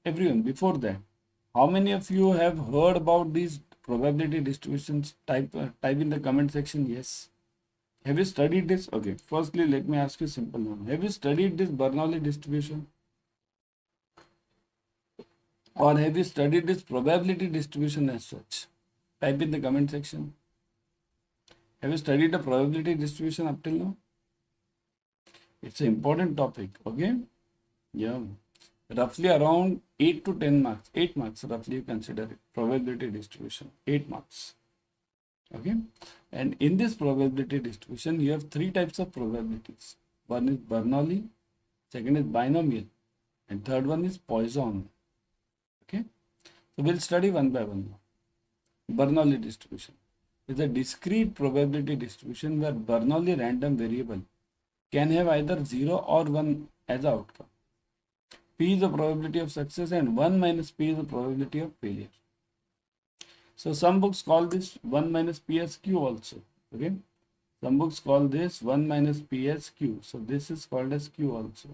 everyone, before that, how many of you have heard about these probability distributions? Type in the comment section yes. Have you studied this? Okay, firstly let me ask you a simple one. Have you studied this Bernoulli distribution? Or have you studied this probability distribution as such? Type in the comment section. Have you studied the probability distribution up till now? It's an important topic, okay? Yeah. Roughly around 8 to 10 marks. 8 marks roughly you consider it. Probability distribution. 8 marks. Okay. And in this probability distribution, you have 3 types of probabilities. One is Bernoulli, second is binomial, and third one is Poisson. Okay. So we'll study one by one now. Bernoulli distribution is a discrete probability distribution where Bernoulli random variable can have either 0 or 1 as the outcome. P is the probability of success and 1 minus P is the probability of failure. So some books call this 1 minus P as Q also. Okay. Some books call this 1 minus P as Q. So this is called as Q also.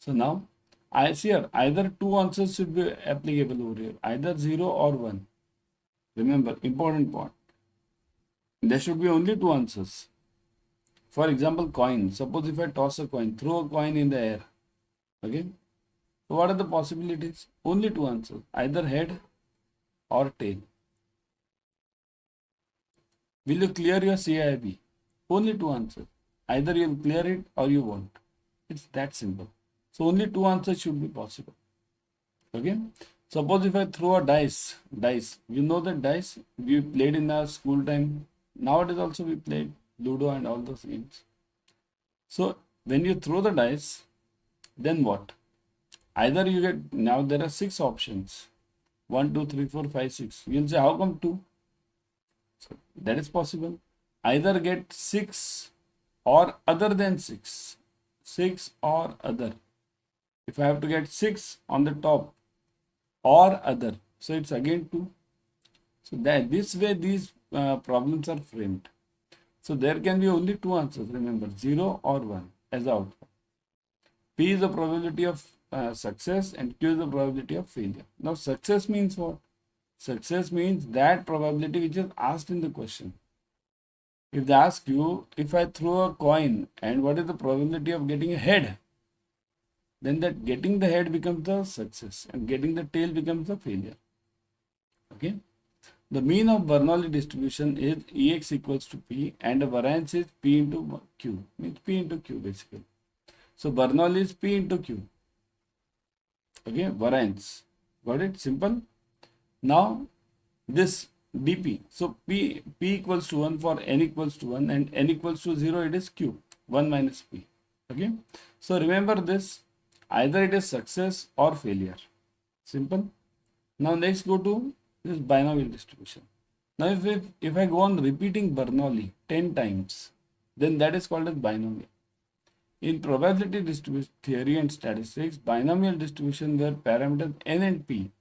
So now I see here either 2 answers should be applicable over here. Either 0 or 1. Remember, important point. There should be only 2 answers. For example, coin. Suppose if I toss a coin, throw a coin in the air. Okay. So what are the possibilities? Only 2 answers. Either head or tail. Will you clear your CAIIB? Only 2 answers. Either you will clear it or you won't. It's that simple. So only 2 answers should be possible. Okay. Suppose if I throw a dice, you know that dice we played in our school time. Nowadays also we played Ludo and all those games. So when you throw the dice, then what? Either you get, now there are 6 options. 1, 2, 3, 4, 5, 6. You will say, how come 2? So that is possible. Either get 6 or other than 6. 6 or other. If I have to get 6 on the top or other, so it's again 2. So that this way these problems are framed. So there can be only 2 answers. Remember, 0 or 1 as the outcome. P is the probability of success and Q is the probability of failure. Now success means what? Success means that probability which is asked in the question. If they ask you, if I throw a coin and what is the probability of getting a head, then that getting the head becomes the success and getting the tail becomes the failure. Okay. The mean of Bernoulli distribution is Ex equals to P and the variance is P into Q. Means P into Q basically. So Bernoulli is P into Q. Okay, variance. Got it? Simple. Now this dp. So P equals to 1 for n equals to 1 and n equals to 0, it is Q. 1 minus P. Okay. So remember this. Either it is success or failure. Simple. Now next go to this binomial distribution. Now if I go on repeating Bernoulli 10 times, then that is called as binomial. In probability distribution theory and statistics, binomial distribution where parameters n and p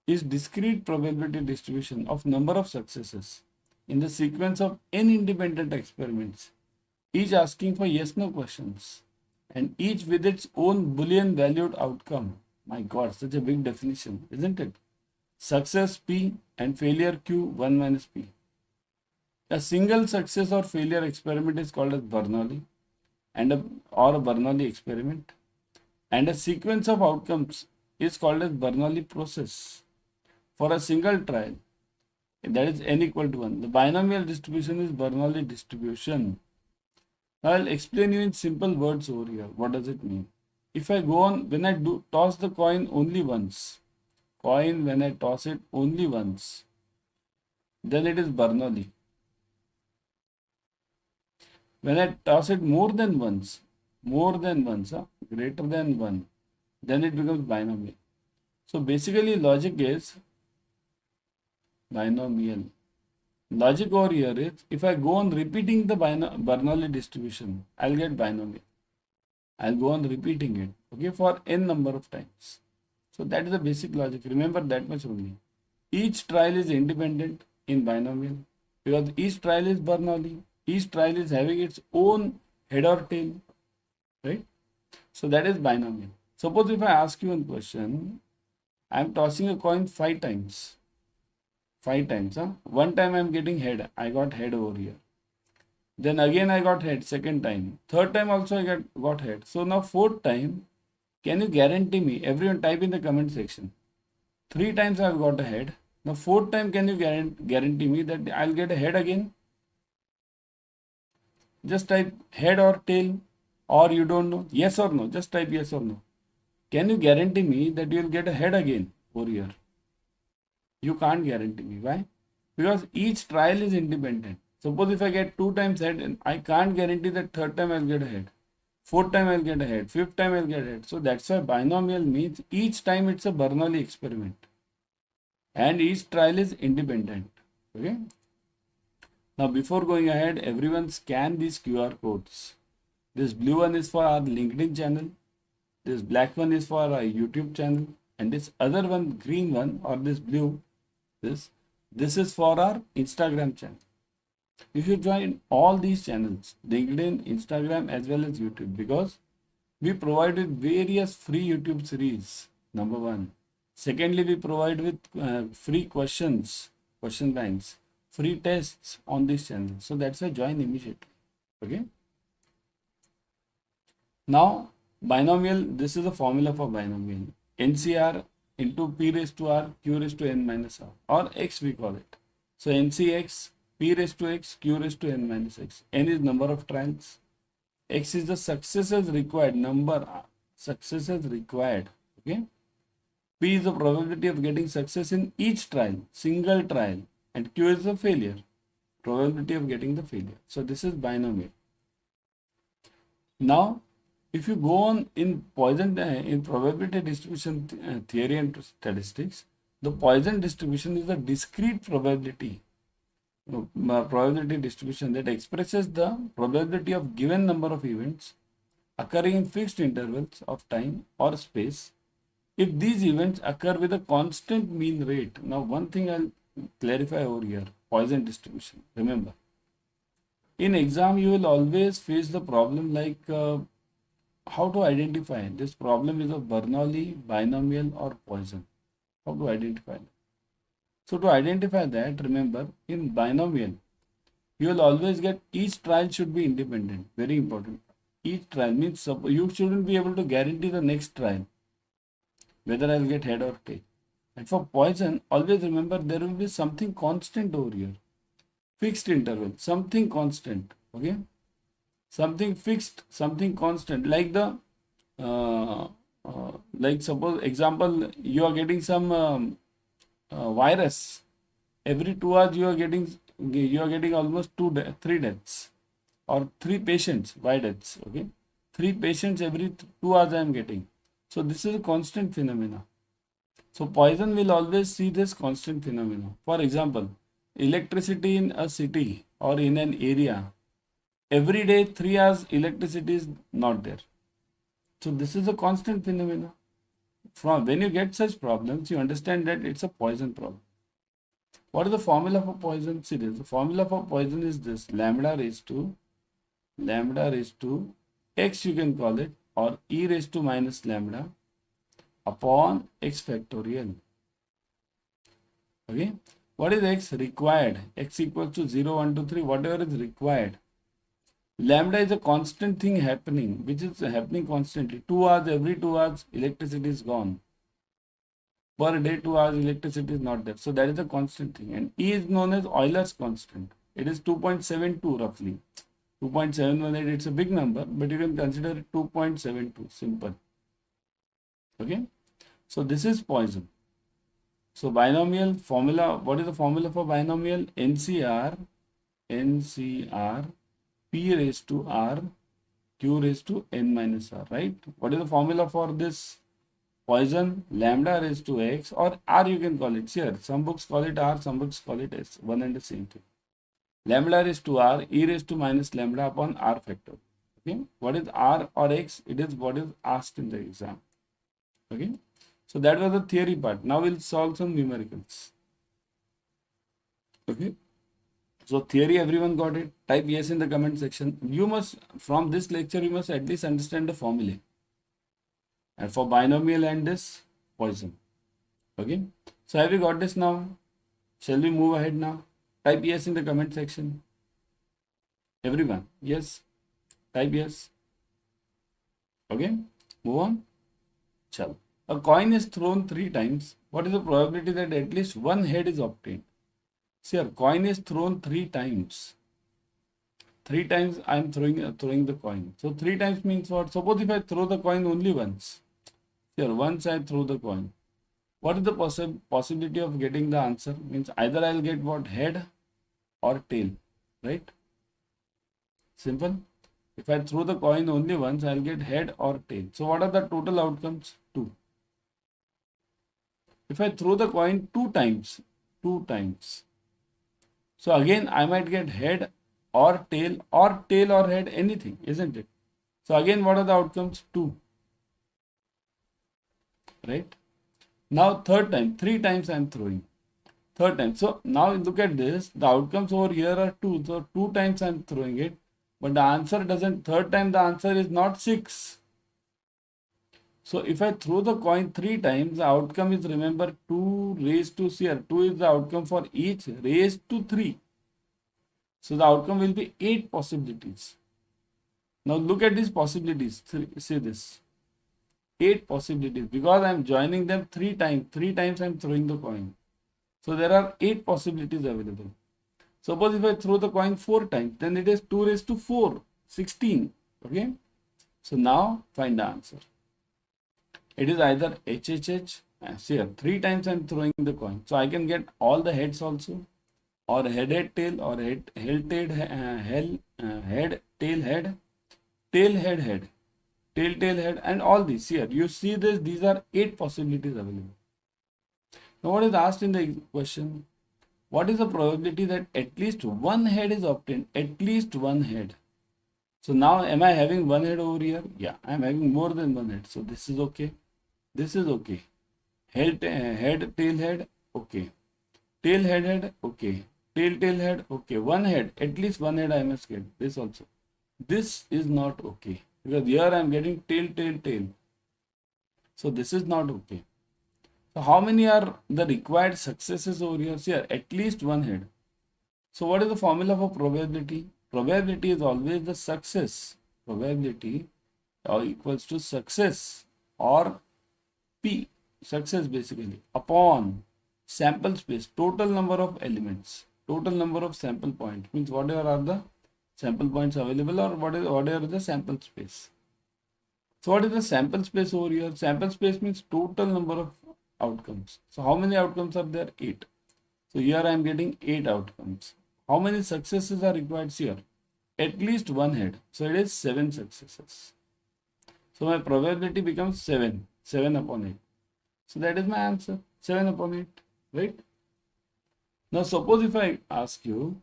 is discrete probability distribution of number of successes in the sequence of n independent experiments, each asking for yes/no questions and each with its own Boolean valued outcome. My God, such a big definition, isn't it? Success P and failure Q, 1 minus P. A single success or failure experiment is called as Bernoulli or a Bernoulli experiment, and a sequence of outcomes is called as Bernoulli process. For a single trial, that is n equal to 1. The binomial distribution is Bernoulli distribution. Now I'll explain you in simple words over here. What does it mean? If I go on, when I toss the coin only once, when I toss it only once, then it is Bernoulli. When I toss it more than once, greater than 1, then it becomes binomial. So basically logic is binomial. Logic over here is, if I go on repeating the Bernoulli distribution, I'll get binomial. I'll go on repeating it, okay, for n number of times. So that is the basic logic. Remember that much only. Each trial is independent in binomial because each trial is Bernoulli. Each trial is having its own head or tail, right? So that is binomial. Suppose if I ask you one question, I am tossing a coin 5 times. 5 times, huh? One time I am getting head. I got head over here. Then again I got head second time. Third time also I got head. So now fourth time, can you guarantee me? Everyone type in the comment section. 3 times I have got a head. Now fourth time, can you guarantee me that I'll get a head again? Just type head or tail, or you don't know. Yes or no. Just type yes or no. Can you guarantee me that you'll get a head again over here? You can't guarantee me. Why? Because each trial is independent. Suppose if I get 2 times head, I can't guarantee that third time I'll get a head. Fourth time I'll get a head. Fifth time I'll get a head. So that's why binomial means each time it's a Bernoulli experiment. And each trial is independent. Okay. Now before going ahead, everyone scan these QR codes. This blue one is for our LinkedIn channel. This black one is for our YouTube channel. And this other one, green one, or this blue, this is for our Instagram channel. You should join all these channels, LinkedIn, Instagram, as well as YouTube, because we provide with various free YouTube series, number one. Secondly, we provide with free questions, question banks, free tests on this channel. So that's why join immediately. Okay. Now, binomial, this is the formula for binomial. NCR into P raised to R, Q raised to N minus R, or X we call it. So NCX, P raised to X, Q raised to N minus X. N is number of trials. X is the successes required, number successes required. Okay. P is the probability of getting success in each trial, single trial, and Q is the failure, probability of getting the failure. So this is binomial. Now, if you go on in Poisson, in probability distribution theory and statistics, the Poisson distribution is a discrete probability distribution that expresses the probability of given number of events occurring in fixed intervals of time or space if these events occur with a constant mean rate. Now one thing I'll clarify over here, Poisson distribution. Remember, in exam you will always face the problem like how to identify this problem is a Bernoulli, binomial, or Poisson. How to identify that? So to identify that, remember, in binomial, you will always get each trial should be independent. Very important. Each trial means you shouldn't be able to guarantee the next trial whether I'll get head or tail. And for Poisson, always remember there will be something constant over here. Fixed interval, something constant. Okay. Something fixed, something constant. Like the like suppose example, you are getting some virus. Every 2 hours you are getting almost 3 deaths or 3 patients, why deaths. Okay, 3 patients every 2 hours I am getting. So this is a constant phenomena. So Poisson will always see this constant phenomena. For example, electricity in a city or in an area, every day 3 hours electricity is not there. So this is a constant phenomena. From when you get such problems, you understand that it's a Poisson problem. What is the formula for Poisson series? The formula for Poisson is this: lambda raised to x, you can call it, or e raised to minus lambda upon x factorial. Okay. What is x? Required. X equals to 0, 1, 2, 3, whatever is required. Lambda is a constant thing happening, which is happening constantly. 2 hours, every 2 hours, electricity is gone. Per day, 2 hours, electricity is not there. So that is a constant thing. And E is known as Euler's constant. It is 2.72 roughly. 2.718, it's a big number, but you can consider it 2.72, simple. Okay. So this is Poisson. So binomial formula, what is the formula for binomial? NCR, P raised to R, Q raised to N minus R, right? What is the formula for this Poisson? Lambda raised to X, or R you can call it. Here, some books call it R, some books call it S, one and the same thing. Lambda raised to R, E raised to minus lambda upon R factor. Okay, what is R or X? It is what is asked in the exam. Okay, so that was the theory part. Now we'll solve some numericals. Okay. So theory, everyone got it? Type yes in the comment section. You must, from this lecture, you must at least understand the formula. And for binomial and this Poisson. Okay. So have you got this now? Shall we move ahead now? Type yes in the comment section. Everyone, yes. Type yes. Okay. Move on. Chalo. A coin is thrown 3 times. What is the probability that at least one head is obtained? See, a coin is thrown 3 times. 3 times I am throwing the coin. So 3 times means what? Suppose if I throw the coin only once. Here, once I throw the coin. What is the possibility of getting the answer? Means either I'll get what? Head or tail. Right? Simple. If I throw the coin only once, I'll get head or tail. So what are the total outcomes? 2. If I throw the coin 2 times. So again, I might get head or tail or head, anything, isn't it? So again, what are the outcomes? 2. Right? Now third time, 3 times I am throwing. Third time. So now look at this. The outcomes over here are 2. So 2 times I am throwing it. But the answer doesn't, third time the answer is not 6. So if I throw the coin 3 times, the outcome is, remember, 2 raised to here. 2 is the outcome for each raised to 3. So the outcome will be 8 possibilities. Now look at these possibilities. See this. 8 possibilities because I am joining them 3 times. 3 times I am throwing the coin. So there are 8 possibilities available. Suppose if I throw the coin 4 times, then it is 2 raised to 4, 16. Okay. So now find the answer. It is either HHH. Here 3 times I am throwing the coin. So I can get all the heads also, or head tail, or head tail head tail head, tail head, tail head, and all these. Here you see this. These are 8 possibilities available. Now what is asked in the question? What is the probability that at least one head is obtained? At least one head. So now am I having one head over here? Yeah, I am having more than one head. So this is okay. This is okay. Head, tail head, okay. Tail head, okay. Tail head, okay. One head, at least one head I must get. This also. This is not okay. Because here I am getting tail. So this is not okay. So how many are the required successes over here? Here, at least one head. So what is the formula for probability? Probability is always the success. Probability equals to success, or P, success basically, upon sample space, total number of elements, total number of sample points, means whatever are the sample points available, or whatever the sample space. So what is the sample space over here? Sample space means total number of outcomes. So how many outcomes are there? 8. So here I am getting 8 outcomes. How many successes are required here? At least one head. So it is 7 successes. So my probability becomes 7 upon 8. So that is my answer, 7 upon 8, right? Now suppose if I ask you,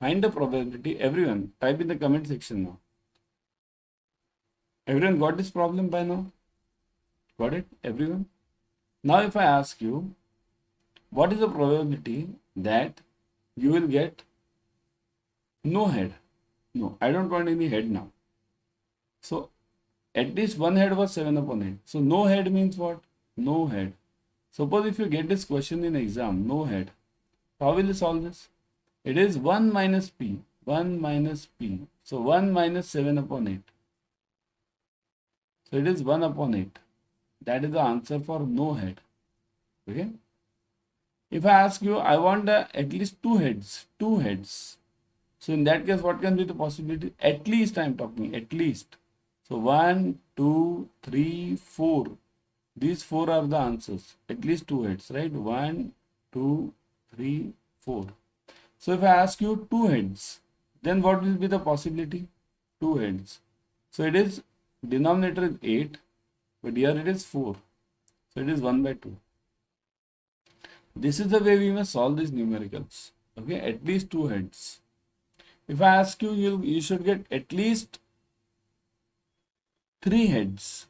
find the probability. Everyone type in the comment section now. Everyone got this problem by now? Got it? Everyone? Now if I ask you, what is the probability that you will get no head? No, I don't want any head now. So at least one head was 7 upon 8. So no head means what? No head. Suppose if you get this question in exam, no head. How will you solve this? It is 1 minus P. 1 minus P. So 1 minus 7 upon 8. So it is 1 upon 8. That is the answer for no head. Okay. If I ask you, I want at least 2 heads. 2 heads. So in that case, what can be the possibility? At least I am talking, at least. So 1, 2, 3, 4. These 4 are the answers. At least 2 heads, right? 1, 2, 3, 4. So if I ask you 2 heads, then what will be the possibility? 2 heads. So it is, denominator is 8, but here it is 4. So it is 1 by 2. This is the way we must solve these numericals. Okay, at least 2 heads. If I ask you, you should get at least 3 heads.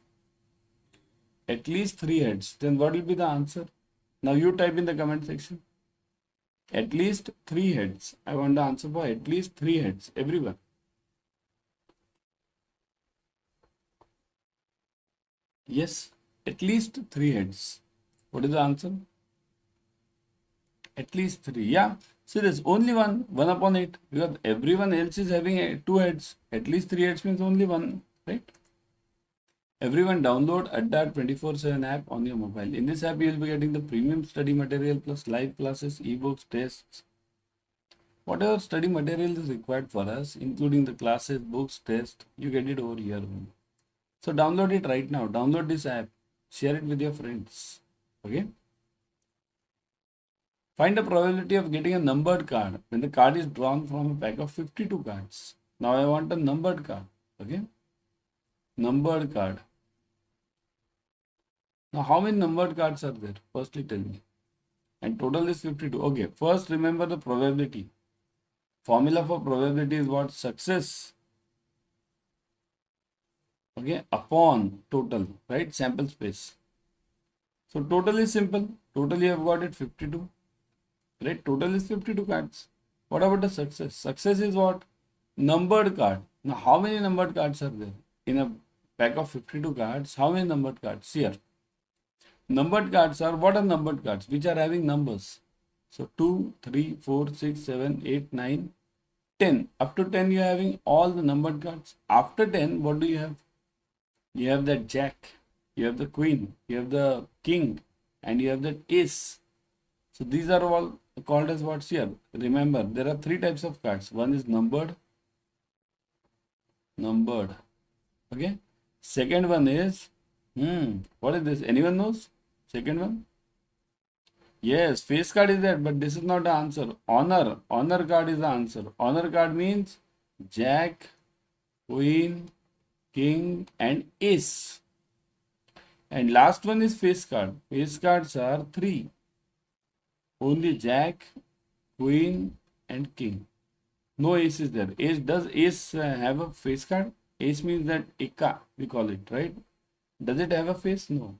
At least 3 heads. Then what will be the answer? Now you type in the comment section. At least 3 heads. I want the answer for at least 3 heads. Everyone. Yes, at least 3 heads. What is the answer? At least 3. Yeah. So there's only one upon 8, because everyone else is having 2 heads. At least 3 heads means only one, right? Everyone download Adda 24/7 app on your mobile. In this app, you will be getting the premium study material plus live classes, ebooks, tests. Whatever study material is required for us, including the classes, books, tests, you get it over here only. So download it right now. Download this app. Share it with your friends. Okay. Find the probability of getting a numbered card when the card is drawn from a pack of 52 cards. Now I want a numbered card. Okay. Numbered card. Now how many numbered cards are there? Firstly tell me. And total is 52. Okay. First remember the probability. Formula for probability is what? Success. Okay. Upon total. Right? Sample space. So total is simple. Total you have got it 52. Right? Total is 52 cards. What about the success? Success is what? Numbered card. Now, how many numbered cards are there? In a pack of 52 cards, how many numbered cards? Here. Numbered cards are, what are numbered cards? Which are having numbers. So, 2, 3, 4, 6, 7, 8, 9, 10. Up to 10, you are having all the numbered cards. After 10, what do you have? You have that jack. You have the queen. You have the king. And you have that ace. So, these are all called as what's here. Remember, there are 3 types of cards. One is numbered. Okay. Second one is, what is this? Anyone knows? Second one? Yes, face card is there, but this is not the answer. Honor card is the answer. Honor card means jack, queen, king, and ace. And last one is face card. Face cards are 3. Only jack, queen, and king. No ace is there. Does ace have a face card? Ace means that Eka, we call it, right? Does it have a face? No.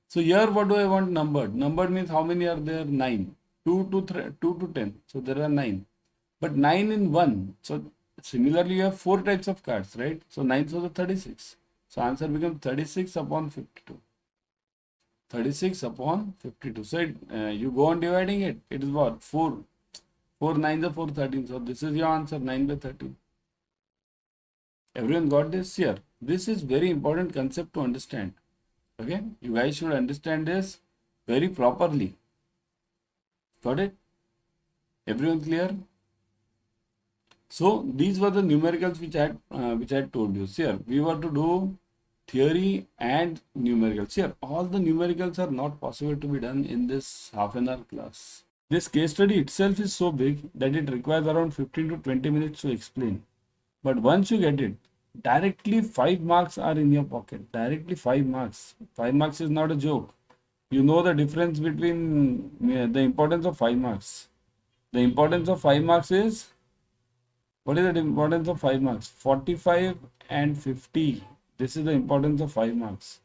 So here what do I want numbered? Numbered means how many are there? 9. 2 to 10. So there are 9. But 9 in 1. So similarly you have 4 types of cards, right? So 9 to the 36. So answer becomes 36 upon 52. 36 upon 52. So you go on dividing it. It is what? 4. 4 9 are 4 13. So this is your answer, 9 by 13. Everyone got this here? This is very important concept to understand. Okay, you guys should understand this very properly. Got it? Everyone clear? So these were the numericals which I had told you. Here we were to do theory and numericals. Here all the numericals are not possible to be done in this half an hour class. This case study itself is so big that it requires around 15 to 20 minutes to explain. But once you get it, directly 5 marks are in your pocket. Directly 5 marks. 5 marks is not a joke. You know the difference between the importance of 5 marks. The importance of 5 marks is, what is the importance of 5 marks? 45 and 50. This is the importance of 5 marks.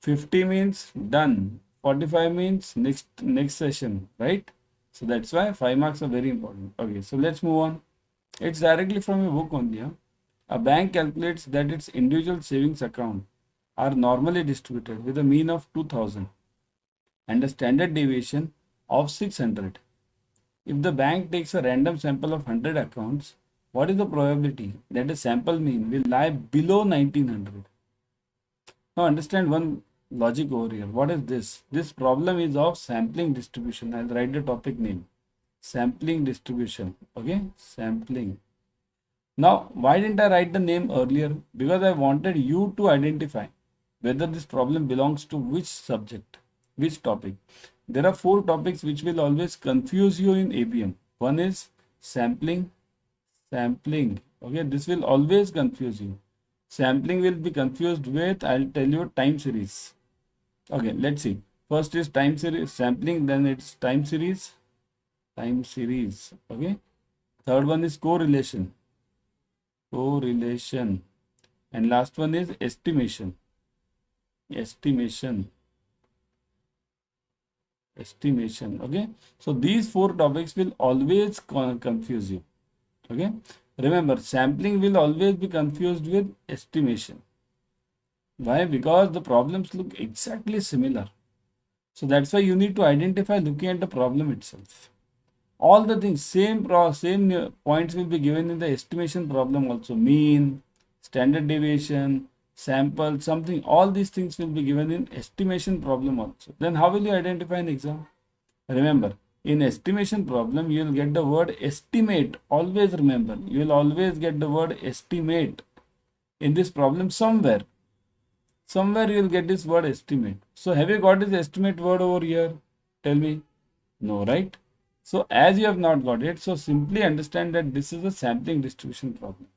50 means done. 45 means next session, right? So that's why 5 marks are very important. Okay, so let's move on. It's directly from a book only. Huh? A bank calculates that its individual savings account are normally distributed with a mean of 2000 and a standard deviation of 600. If the bank takes a random sample of 100 accounts, what is the probability that a sample mean will lie below 1900? Now understand one logic over here. What is this? This problem is of sampling distribution. I'll write the topic name. Sampling distribution. Okay, sampling. Now, why didn't I write the name earlier? Because I wanted you to identify whether this problem belongs to which subject, which topic. There are 4 topics which will always confuse you in ABM. One is sampling. Okay, this will always confuse you. Sampling will be confused with, I'll tell you, time series. Okay, let's see. First is time series, sampling, then it's time series. Okay. Third one is correlation. And last one is estimation. Okay. So these 4 topics will always confuse you. Okay. Remember, sampling will always be confused with estimation. Why? Because the problems look exactly similar. So that's why you need to identify looking at the problem itself. All the things, same points will be given in the estimation problem also. Mean, standard deviation, sample, something, all these things will be given in estimation problem also. Then how will you identify an exam? Remember, in estimation problem, you will get the word estimate. Always remember, you will always get the word estimate in this problem somewhere. Somewhere you will get this word estimate. So have you got this estimate word over here? Tell me. No, right? So as you have not got it, so simply understand that this is a sampling distribution problem.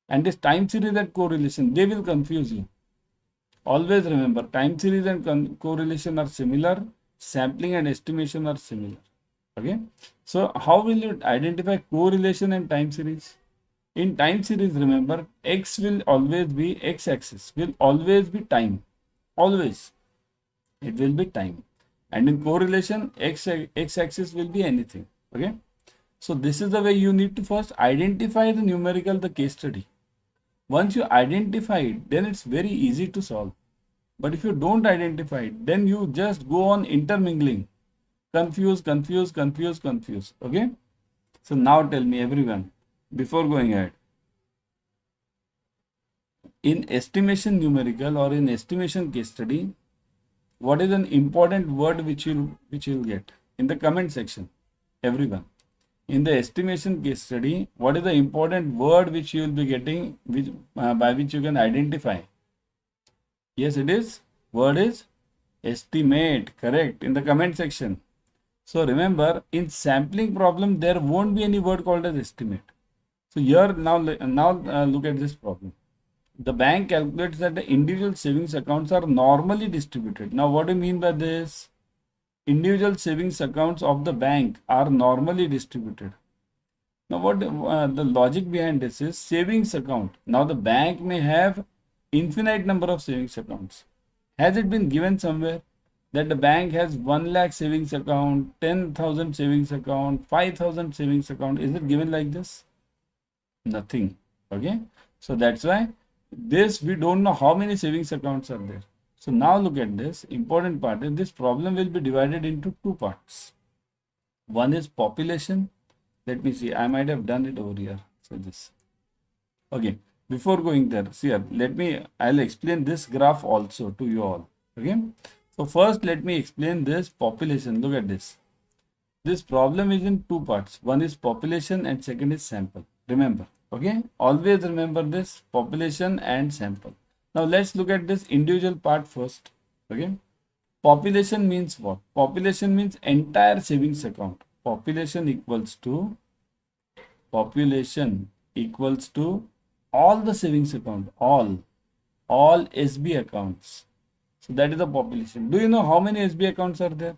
And this time series and correlation, they will confuse you. Always remember, time series and correlation are similar. Sampling and estimation are similar. Okay. So how will you identify correlation and time series? In time series, remember, x will always be, x-axis will always be time. Always. It will be time. And in correlation, x-axis will be anything. Okay. So this is the way you need to first identify the numerical, the case study. Once you identify it, then it's very easy to solve. But if you don't identify it, then you just go on intermingling. Confuse. Okay. So now tell me everyone, before going ahead, in estimation numerical or in estimation case study, what is an important word which you'll get in the comment section? Everyone, in the estimation case study, what is the important word which you will be getting, which by which you can identify? Yes, it is. Word is estimate. Correct. In the comment section. So remember, in sampling problem, there won't be any word called as estimate. So here now look at this problem. The bank calculates that the individual savings accounts are normally distributed. Now, what do you mean by this? Individual savings accounts of the bank are normally distributed. Now, what the logic behind this is savings account. Now, the bank may have infinite number of savings accounts. Has it been given somewhere that the bank has 1 lakh savings account, 10,000 savings account, 5,000 savings account? Is it given like this? Nothing. Okay. So that's why this, we don't know how many savings accounts are there. So now look at this important part. This problem will be divided into two parts. One is population. Let me see. I might have done it over here. So this. Okay. Before going there, see here, I'll explain this graph also to you all. Okay. So first, let me explain this population. Look at this. This problem is in two parts. One is population and second is sample. Remember. Okay. Always remember this, population and sample. Now let's look at this individual part first. Okay. Population means what? Population means entire savings account. Population equals to all the savings account, all SB accounts. So that is the population. Do you know how many SB accounts are there?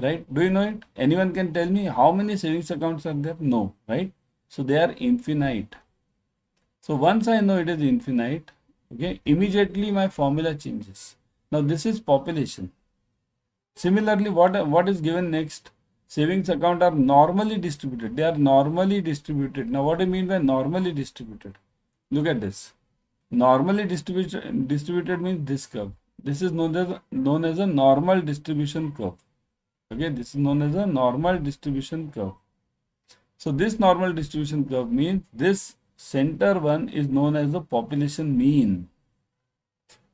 Right? Do you know it? Anyone can tell me how many savings accounts are there? No, right? So they are infinite. So once I know it is infinite, okay, immediately my formula changes. Now this is population. Similarly, what is given next? Savings account are normally distributed. They are normally distributed. Now what do you mean by normally distributed? Look at this. Normally distributed means this curve. This is known as a normal distribution curve. Okay, this is known as a normal distribution curve. So this normal distribution curve means this center one is known as the population mean,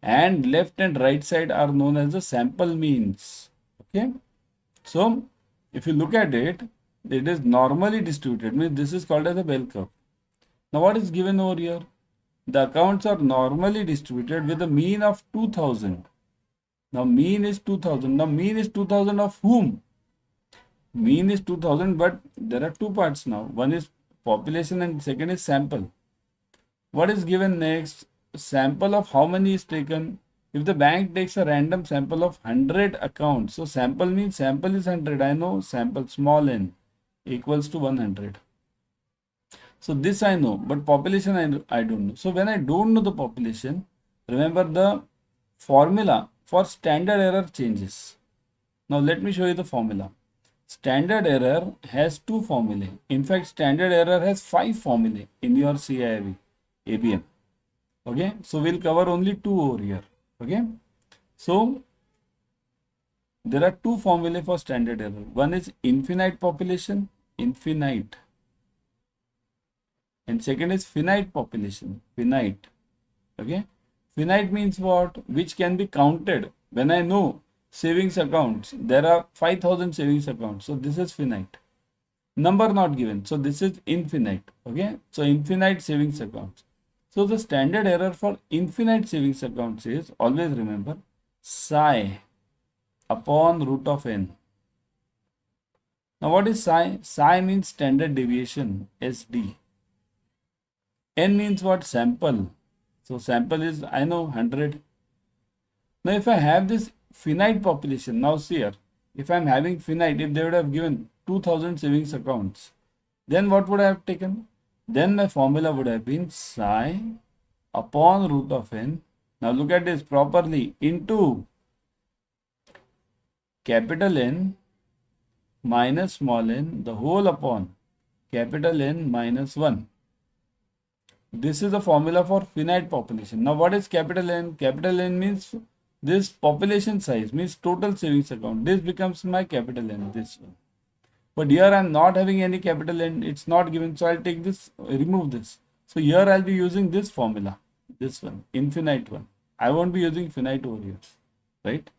and left and right side are known as the sample means. Okay, so if you look at it, it is normally distributed, means this is called as a bell curve. Now what is given over here? The accounts are normally distributed with a mean of 2000. Now mean is 2000. Now mean is 2000 of whom? Mean is 2000, but there are two parts now. One is population and second is sample. What is given next? Sample of how many is taken? If the bank takes a random sample of 100 accounts, so sample means sample is 100. I know sample small n equals to 100. So this I know, but population I don't know. So when I don't know the population, remember the formula for standard error changes. Now let me show you the formula. Standard error has two formulae. In fact, standard error has 5 formulae in your CAIIB ABM. Okay, so we'll cover only two over here. Okay, so there are two formulae for standard error. One is infinite population, infinite, and second is finite population, finite. Okay, finite means what? Which can be counted. When I know savings accounts, there are 5,000 savings accounts, so this is finite. Number not given, so this is infinite. Okay, so infinite savings accounts. So the standard error for infinite savings accounts is, always remember, psi upon root of n. Now what is psi? Psi means standard deviation, SD. N means what? Sample. So sample is, I know, 100. Now if I have this finite population, now see here, if I am having finite, if they would have given 2000 savings accounts, then what would I have taken? Then my formula would have been psi upon root of n. Now look at this properly, into capital N minus small n, the whole upon capital N minus 1. This is the formula for finite population. Now what is capital N? Capital N means this population size, means total savings account. This becomes my capital N, this one. But here I am not having any capital N, it's not given, so I'll take this, remove this. So here I'll be using this formula, this one, infinite one. I won't be using finite over here, right?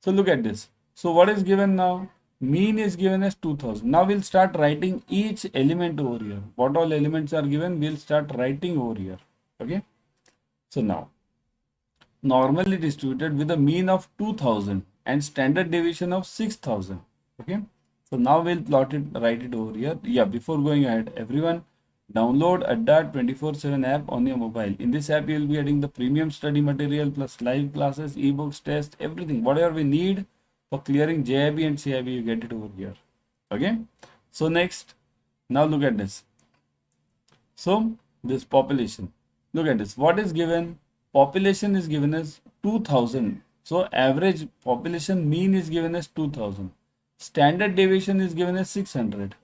So look at this. So what is given now? Mean is given as 2000. Now we'll start writing each element over here. What all elements are given, we'll start writing over here. Okay. So now, normally distributed with a mean of 2000 and standard deviation of 6000. Okay. So now we'll plot it, write it over here. Yeah, before going ahead, everyone download Adda 24/7 app on your mobile. In this app, you will be getting the premium study material plus live classes, ebooks, tests, everything. Whatever we need for clearing JIB and CIB, you get it over here. Okay. So next, now look at this. So this population, look at this. What is given? Population is given as 2000. So average population mean is given as 2000. Standard deviation is given as 600.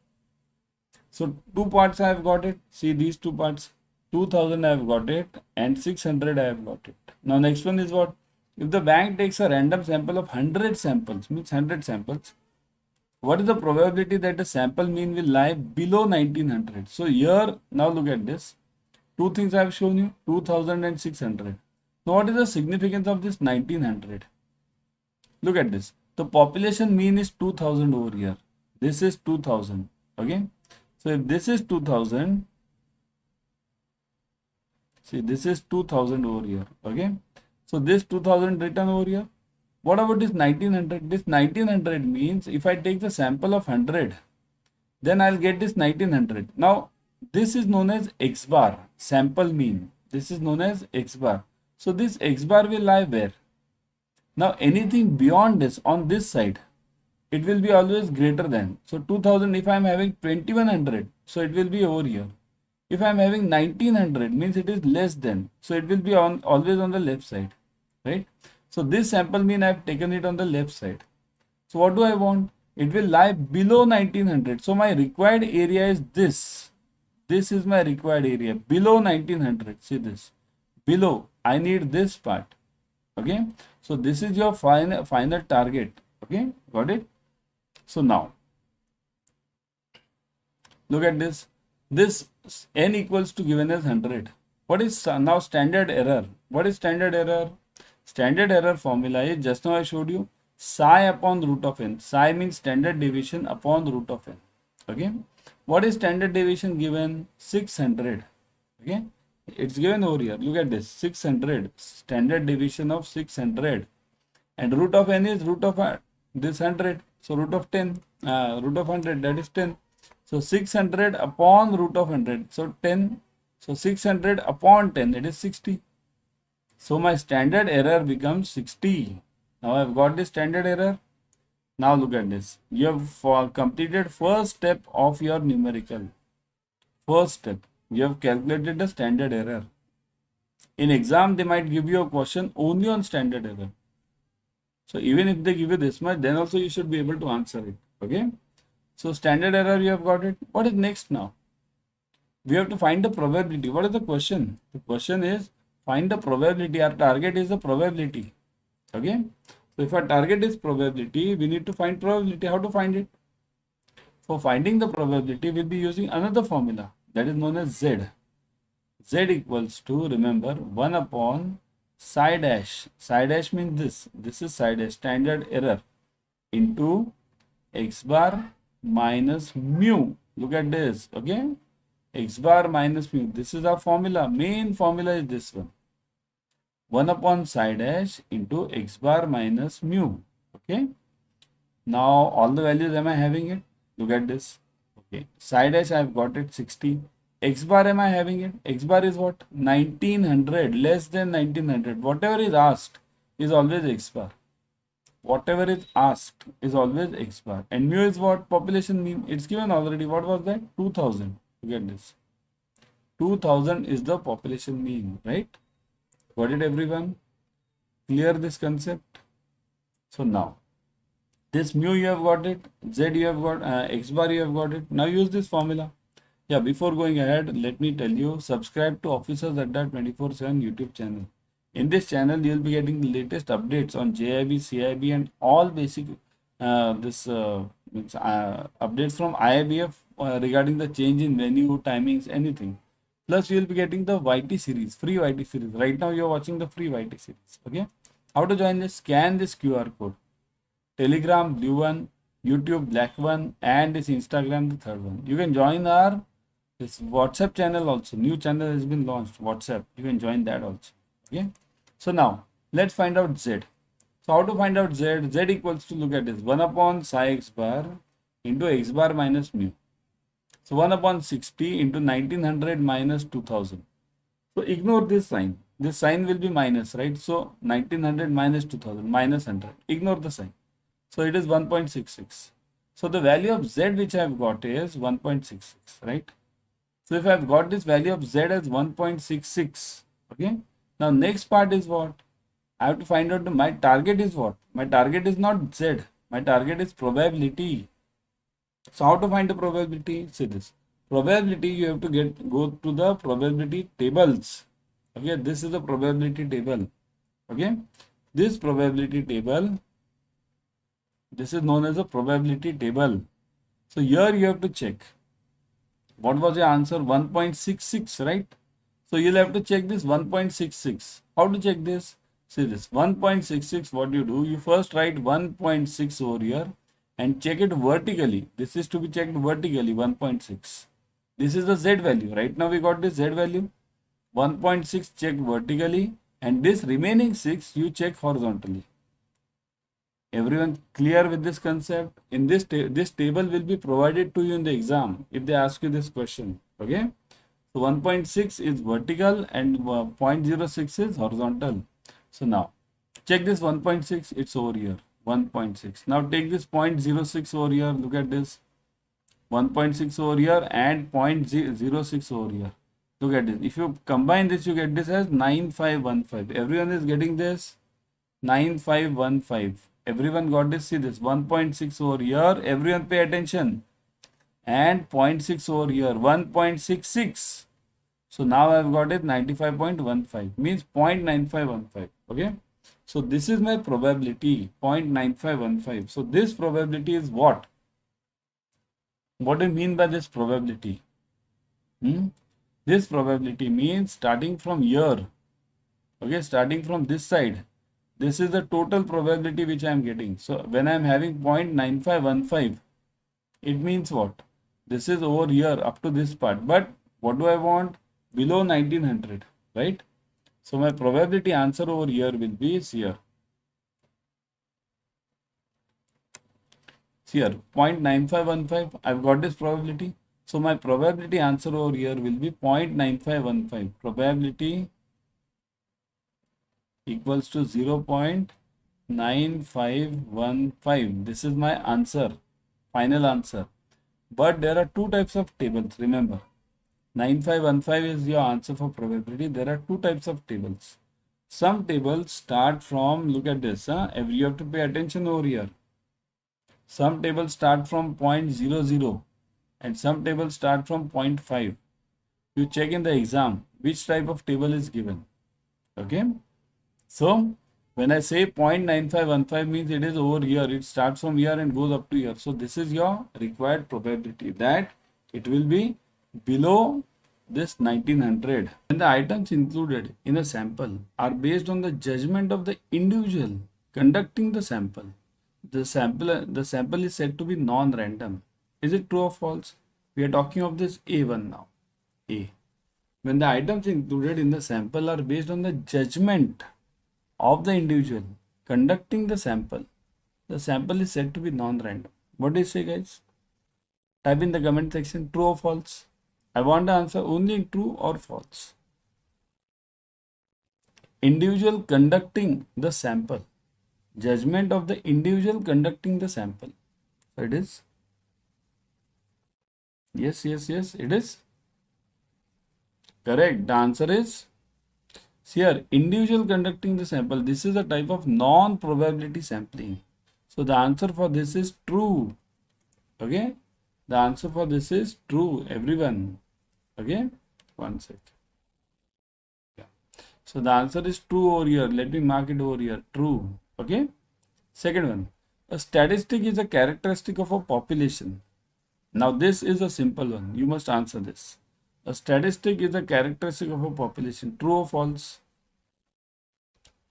So two parts I have got it. See these two parts. 2000 I have got it and 600 I have got it. Now next one is what? If the bank takes a random sample of 100 samples, means 100 samples, what is the probability that the sample mean will lie below 1900? So here, now look at this. Two things I have shown you, 2000 and 600. Now what is the significance of this 1900? Look at this. The population mean is 2000 over here. This is 2000. Okay. So if this is 2000, see this is 2000 over here. Okay. So this 2000 written over here. What about this 1900? This 1900 means if I take the sample of 100, then I'll get this 1900. Now this is known as X bar, sample mean. This is known as X bar. So this X bar will lie where? Now anything beyond this on this side, it will be always greater than. So 2000, if I am having 2100, so it will be over here. If I am having 1900, means it is less than. So it will be on always on the left side, right? So this sample mean I have taken it on the left side. So what do I want? It will lie below 1900. So my required area is this. This is my required area below 1900. See this below. I need this part. Okay. So this is your final target. Okay. Got it? So now look at this. This n equals to given as 100. What is now standard error? What is standard error? Standard error formula is, just now I showed you, psi upon root of n. Psi means standard deviation upon root of n. Okay. What is standard deviation given? 600. Okay. It's given over here. Look at this. 600. Standard deviation of 600. And root of n is root of this 100. So root of 10. Root of 100, that is 10. So 600 upon root of 100. So 10. So 600 upon 10, that is 60. So my standard error becomes 60. Now I've got the standard error. Now look at this. You have completed first step of your numerical. First step. You have calculated the standard error. In exam, they might give you a question only on standard error. So even if they give you this much, then also you should be able to answer it. Okay. So standard error, you have got it. What is next now? We have to find the probability. What is the question? The question is, find the probability. Our target is the probability. Okay. So if our target is probability, we need to find probability. How to find it? For finding the probability, we'll be using another formula that is known as Z. Z equals to, remember, 1 upon psi dash. Psi dash means this. This is psi dash, standard error, into x bar minus mu. Look at this. Okay. X bar minus mu. This is our formula. Main formula is this one. 1 upon psi dash into x bar minus mu. Okay. Now all the values, am I having it? Look at this. Okay. Psi dash I have got it 60. X bar, am I having it? X bar is what? 1900, less than 1900. Whatever is asked is always x bar. Whatever is asked is always x bar. And mu is what? Population mean. It's given already. What was that? 2000. Look at this. 2000 is the population mean, right? Got it, everyone? Clear this concept? So now, this mu you have got it, z you have got, x bar you have got it. Now use this formula. Yeah, before going ahead, let me tell you, subscribe to Officers Adda 24/7 YouTube channel. In this channel, you will be getting the latest updates on JIB, CAIIB and all basic updates from IIBF regarding the change in venue, timings, anything. Plus, you will be getting the YT series, free YT series. Right now, you are watching the free YT series. Okay. How to join this? Scan this QR code. Telegram, blue one, YouTube, black one, and this Instagram, the third one. You can join our this WhatsApp channel also. New channel has been launched, WhatsApp. You can join that also. Okay. So now, let's find out Z. So how to find out Z? Z equals to, look at this, 1 upon psi x bar into x bar minus mu. So 1 upon 60 into 1900 minus 2000. So ignore this sign. This sign will be minus, right? So 1900 minus 2000 minus 100. Ignore the sign. So it is 1.66. So the value of Z which I have got is 1.66, right? So if I have got this value of Z as 1.66, okay? Now next part is what? I have to find out my target is what? My target is not Z. My target is probability. So how to find the probability? See this. Probability, you have to go to the probability tables. Okay, this is the probability table. Okay, this probability table, this is known as a probability table. So here you have to check. What was your answer? 1.66, right? So you'll have to check this 1.66. How to check this? See this 1.66. What you do? You first write 1.6 over here and check it vertically. This is to be checked vertically, 1.6. This is the Z value. Right now we got this Z value. 1.6 check vertically, and this remaining 6 you check horizontally. Everyone clear with this concept? In this table will be provided to you in the exam if they ask you this question. Okay. So 1.6 is vertical and 0.06 is horizontal. So now check this 1.6. It's over here. 1.6. Now take this 0.06 over here. Look at this. 1.6 over here and 0.06 over here. Look at this. If you combine this, you get this as 9515. Everyone is getting this 9515. Everyone got this. See this 1.6 over here. Everyone pay attention. And 0.6 over here. 1.66. So now I've got it 95.15. Means 0.9515. Okay. So this is my probability, 0.9515. So this probability is what? What do you mean by this probability? This probability means starting from here. Okay, starting from this side. This is the total probability which I am getting. So when I am having 0.9515, it means what? This is over here up to this part. But what do I want? Below 1900, right? So my probability answer over here will be here. Here 0.9515. I've got this probability. So my probability answer over here will be 0.9515. Probability equals to 0.9515. This is my answer, final answer. But there are two types of tables. Remember, 9515 is your answer for probability. There are two types of tables. Some tables start from, look at this, you have to pay attention over here. Some tables start from 0.00 and some tables start from 0.5. You check in the exam which type of table is given. Okay. So when I say 0.9515 means it is over here. It starts from here and goes up to here. So this is your required probability that it will be below this 1900. When the items included in a sample are based on the judgment of the individual conducting the sample is said to be non-random. Is it true or false? We are talking of this A1 now. A. When the items included in the sample are based on the judgment of the individual conducting the sample is said to be non-random. What do you say, guys? Type in the comment section true or false. I want the answer only in true or false. Individual conducting the sample. Judgment of the individual conducting the sample. So it is. Yes, it is. Correct. The answer is here, individual conducting the sample. This is a type of non-probability sampling. So the answer for this is true. Okay. The answer for this is true, everyone. Okay. One sec. Yeah. So the answer is true over here. Let me mark it over here. True. Okay. Second one. A statistic is a characteristic of a population. Now this is a simple one. You must answer this. A statistic is a characteristic of a population. True or false?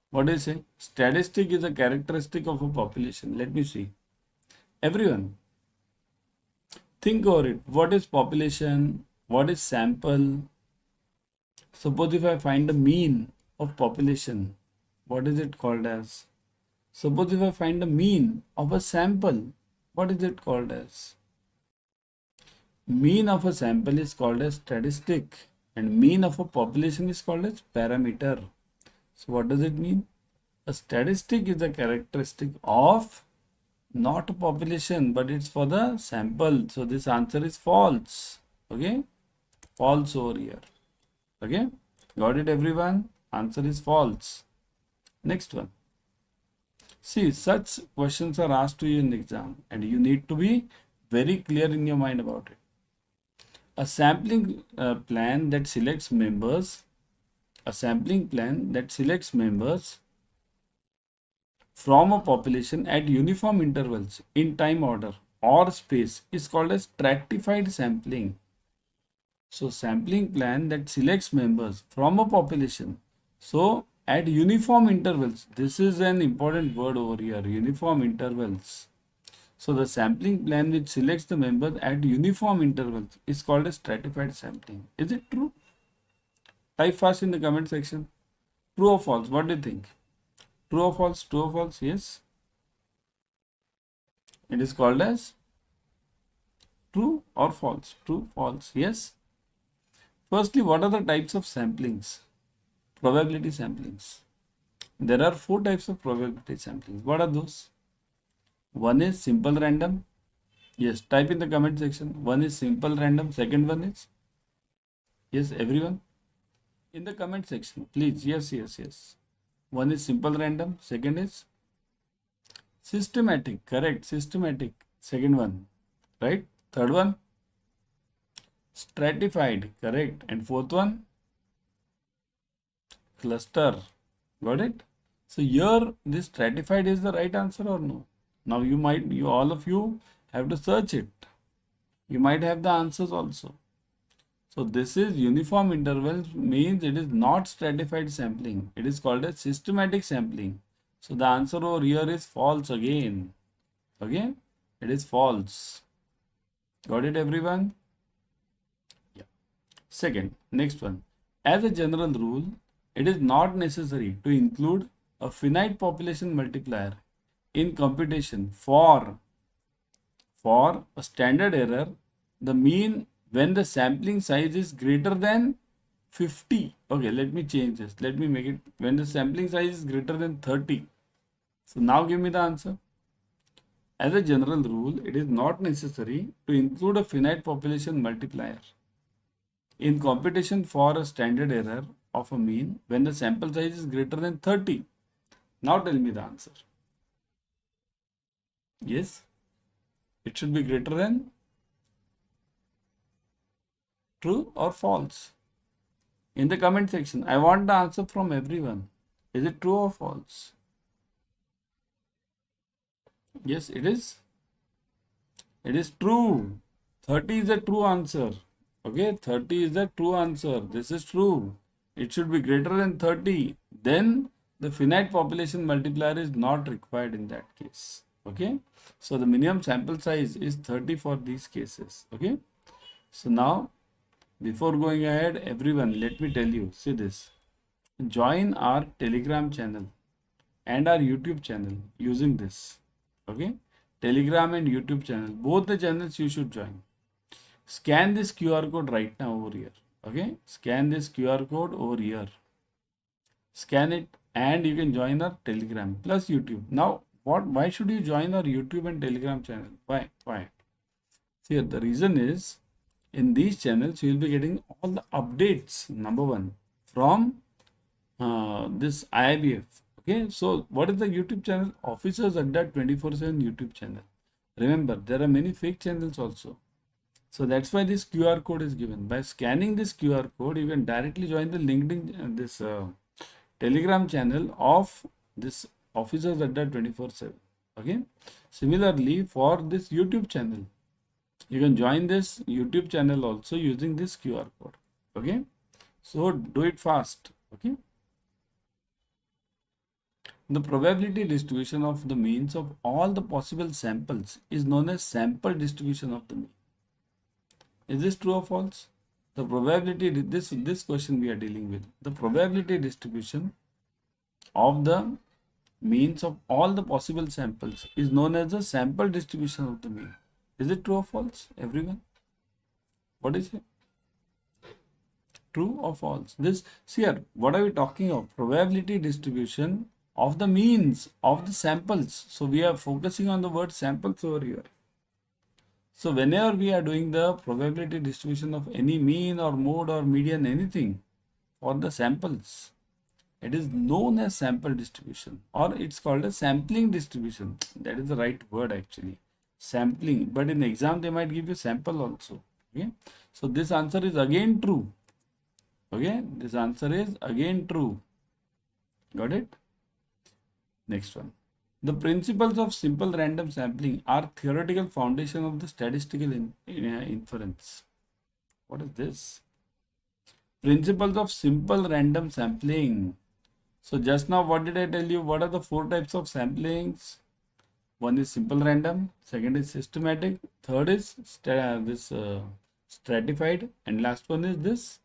What do you say? Statistic is a characteristic of a population. Let me see. Everyone, think over it. What is population? What is sample? Suppose if I find the mean of population, what is it called as? Suppose if I find the mean of a sample, what is it called as? Mean of a sample is called as statistic and mean of a population is called as parameter. So what does it mean? A statistic is a characteristic of not a population, but it's for the sample. So this answer is false. Okay, false over here. Okay, got it, everyone? Answer is false. Next one. See, such questions are asked to you in the exam and you need to be very clear in your mind about it. A sampling plan that selects members from a population at uniform intervals in time order or space is called as stratified sampling. So sampling plan that selects members from a population, so at uniform intervals, this is an important word over here, uniform intervals. So the sampling plan which selects the members at uniform intervals is called a stratified sampling. Is it true? Type fast in the comment section. True or false? What do you think? True or false? True or false? Yes. It is called as true or false? True, false. Yes. Firstly, what are the types of samplings? Probability samplings. There are 4 types of probability samplings. What are those? One is simple random. Yes, type in the comment section. One is simple random. Second one is, yes, everyone. In the comment section, please. Yes. One is simple random. Second is systematic. Correct. Systematic. Second one. Right. Third one, stratified. Correct. And fourth one, cluster. Got it? So here this stratified is the right answer or no? Now all of you have to search it. You might have the answers also. So this is uniform intervals, means it is not stratified sampling. It is called a systematic sampling. So the answer over here is false again. Okay, it is false. Got it, everyone? Yeah. Second, next one. As a general rule, it is not necessary to include a finite population multiplier in computation for a standard error, the mean when the sampling size is greater than 50. Okay, let me change this. Let me make it when the sampling size is greater than 30. So now give me the answer. As a general rule, it is not necessary to include a finite population multiplier in computation for a standard error of a mean when the sample size is greater than 30. Now tell me the answer. Yes, it should be greater than. True or false? In the comment section, I want the answer from everyone. Is it true or false? Yes, it is. It is true. 30 is a true answer. Okay, 30 is the true answer. This is true. It should be greater than 30. Then the finite population multiplier is not required in that case. Okay, so the minimum sample size is 30 for these cases. Okay, so now before going ahead, everyone, let me tell you, see this. Join our Telegram channel and our YouTube channel using this. Okay, Telegram and YouTube channel, both the channels you should join. Scan this QR code right now over here. Okay, scan this QR code over here. Scan it and you can join our Telegram plus YouTube. Now, why should you join our YouTube and Telegram channel? Why? See, the reason is in these channels you will be getting all the updates, number one, from this IIBF. Okay, so what is the YouTube channel? Officers Adda 24/7 YouTube channel. Remember, there are many fake channels also. So that's why this QR code is given. By scanning this QR code, you can directly join the LinkedIn, this Telegram channel of this Officers Adda 24/7. Okay. Similarly, for this YouTube channel, you can join this YouTube channel also using this QR code. Okay. So do it fast. Okay. The probability distribution of the means of all the possible samples is known as sample distribution of the mean. Is this true or false? The probability, this question we are dealing with. The probability distribution of the means of all the possible samples is known as the sample distribution of the mean. Is it true or false, everyone? What is it? True or false? This, see here, what are we talking of? Probability distribution of the means of the samples. So we are focusing on the word samples over here. So whenever we are doing the probability distribution of any mean or mode or median, anything for the samples, it is known as sample distribution, or it's called a sampling distribution. That is the right word actually, sampling. But in exam they might give you sample also. Okay, so this answer is again true. Okay, this answer is again true. Got it? Next one. The principles of simple random sampling are theoretical foundation of the statistical inference. What is this? Principles of simple random sampling. So just now what did I tell you? What are the four types of samplings? One is simple random, second is systematic, third is stratified, and last one is this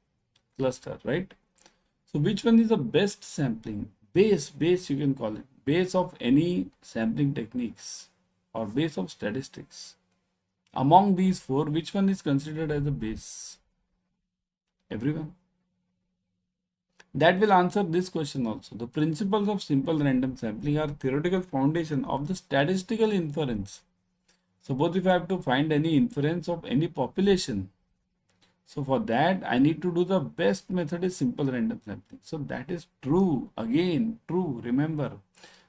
cluster, right? So which one is the best sampling? Base you can call it. Base of any sampling techniques or base of statistics. Among these four, which one is considered as a base? Everyone? That will answer this question also. The principles of simple random sampling are theoretical foundation of the statistical inference. Suppose if I have to find any inference of any population, so for that I need to do the best method is simple random sampling. So that is true. Again, true. Remember,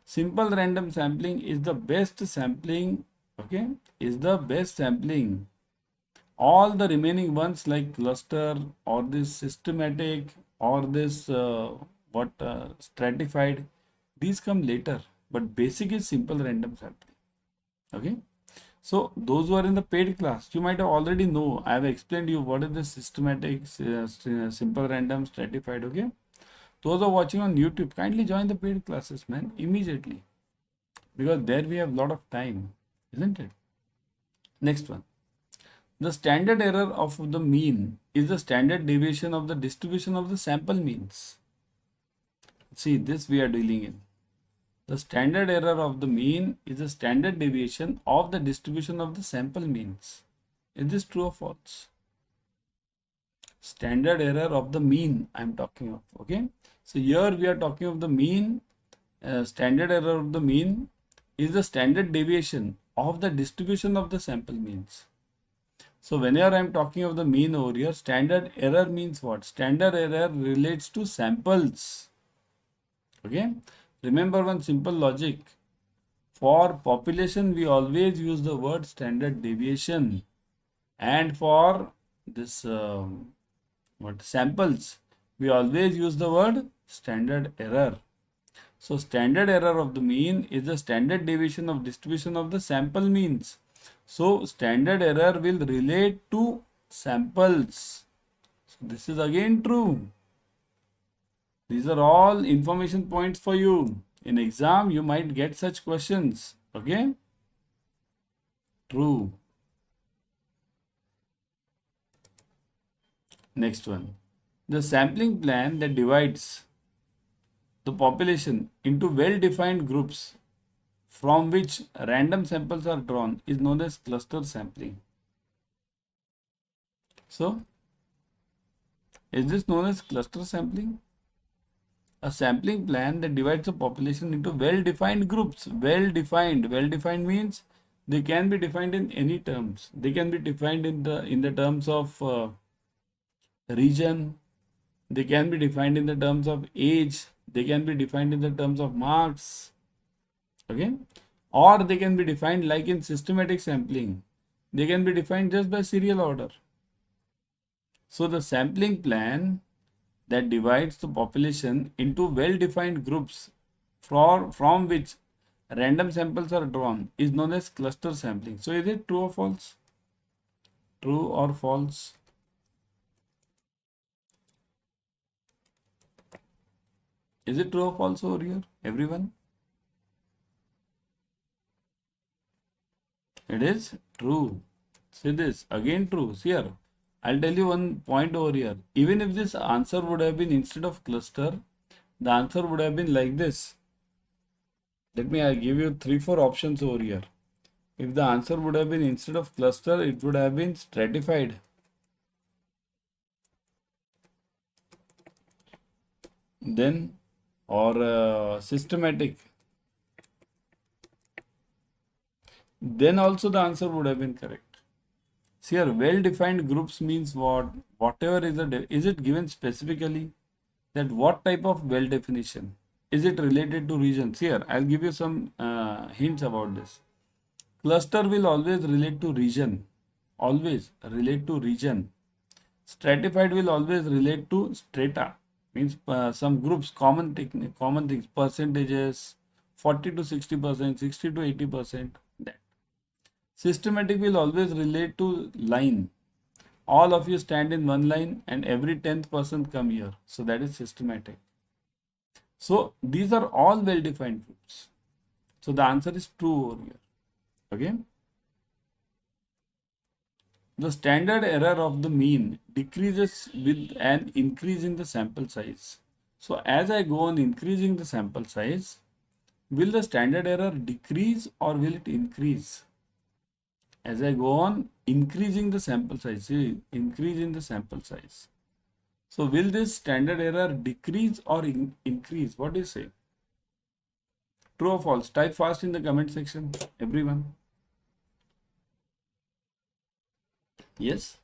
simple random sampling is the best sampling. Okay, is the best sampling. All the remaining ones like cluster or this systematic or this stratified, these come later, but basic is simple random sampling. Okay, so those who are in the paid class, you might have already know. I have explained you what is the systematic, simple random, stratified. Okay, those are watching on YouTube, kindly join the paid classes, man, immediately, because there we have a lot of time, isn't it? Next one. The standard error of the mean is the standard deviation of the distribution of the sample means. See, this we are dealing in. The standard error of the mean is the standard deviation of the distribution of the sample means. Is this true or false? Standard error of the mean I am talking of. Okay. So here we are talking of the mean. Standard error of the mean is the standard deviation of the distribution of the sample means. So whenever I am talking of the mean over here, standard error means what? Standard error relates to samples. Okay. Remember one simple logic. For population, we always use the word standard deviation. And for this samples, We always use the word standard error. So standard error of the mean is the standard deviation of distribution of the sample means. So standard error will relate to samples. So this is again true. These are all information points for you. In exam, you might get such questions. Okay? True. Next one. The sampling plan that divides the population into well-defined groups from which random samples are drawn is known as cluster sampling. So, is this known as cluster sampling? A sampling plan that divides the population into well-defined groups. Well-defined. Well-defined means they can be defined in any terms. They can be defined in the terms of region. They can be defined in the terms of age. They can be defined in the terms of marks. Okay? Or they can be defined like in systematic sampling. They can be defined just by serial order. So the sampling plan that divides the population into well-defined groups from which random samples are drawn is known as cluster sampling. So is it true or false? True or false? Is it true or false over here, everyone? It is true. See this, again true. See here, I'll tell you one point over here. Even if this answer would have been instead of cluster, the answer would have been like this. Let me give you 3-4 options over here. If the answer would have been instead of cluster, it would have been stratified. Then or systematic. Then also the answer would have been correct. See here, well-defined groups means what? Whatever is it given specifically that what type of well definition? Is it related to region? See here, I'll give you some hints about this. Cluster will always relate to region. Always relate to region. Stratified will always relate to strata. Means some groups, common things, percentages, 40 to 60%, 60 to 80%. That. Systematic will always relate to line. All of you stand in one line and every 10th person come here. So that is systematic. So these are all well-defined groups. So the answer is true over here. Okay. The standard error of the mean decreases with an increase in the sample size. So as I go on increasing the sample size, will the standard error decrease or will it increase? As I go on increasing the sample size, see, increase in the sample size. So will this standard error decrease or increase? What do you say? True or false? Type fast in the comment section, everyone. Yes.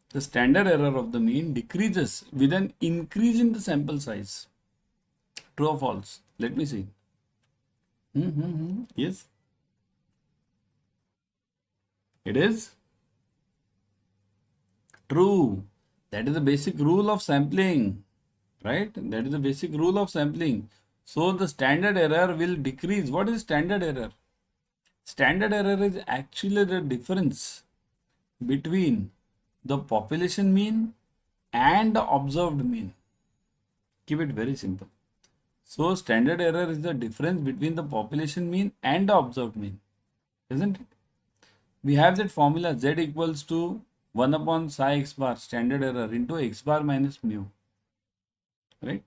The standard error of the mean decreases with an increase in the sample size. True or false? Let me see. Yes. It is true. That is the basic rule of sampling, right? That is the basic rule of sampling. So the standard error will decrease. What is standard error? Standard error is actually the difference between the population mean and the observed mean. Keep it very simple. So standard error is the difference between the population mean and the observed mean, isn't it? We have that formula z equals to 1 upon psi x bar standard error into x bar minus mu, right?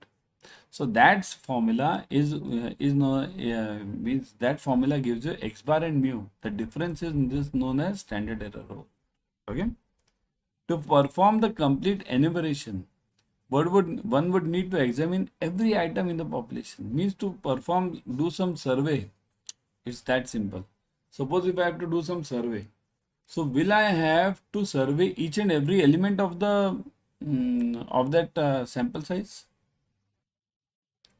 So that formula means that formula gives you x bar and mu. The difference is this known as standard error. Okay. To perform the complete enumeration, one would need to examine every item in the population. Means to do some survey. It's that simple. Suppose if I have to do some survey, so will I have to survey each and every element of the that sample size?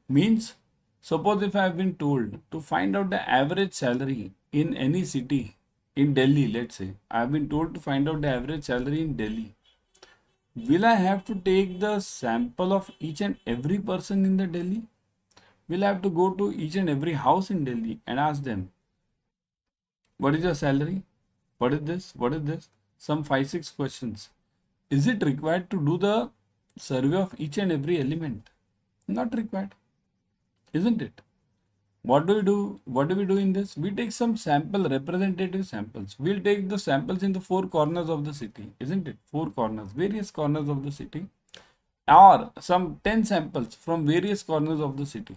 Means, suppose if I have been told to find out the average salary in any city, in Delhi, let's say, I've been told to find out the average salary in Delhi. Will I have to take the sample of each and every person in the Delhi? Will I have to go to each and every house in Delhi and ask them, what is your salary? What is this? What is this? Some 5-6 questions. Is it required to do the survey of each and every element? Not required, isn't it? What do we do? What do we do in this? We take some sample, representative samples. We'll take the samples in the 4 corners of the city, isn't it? 4 corners, various corners of the city, or some 10 samples from various corners of the city,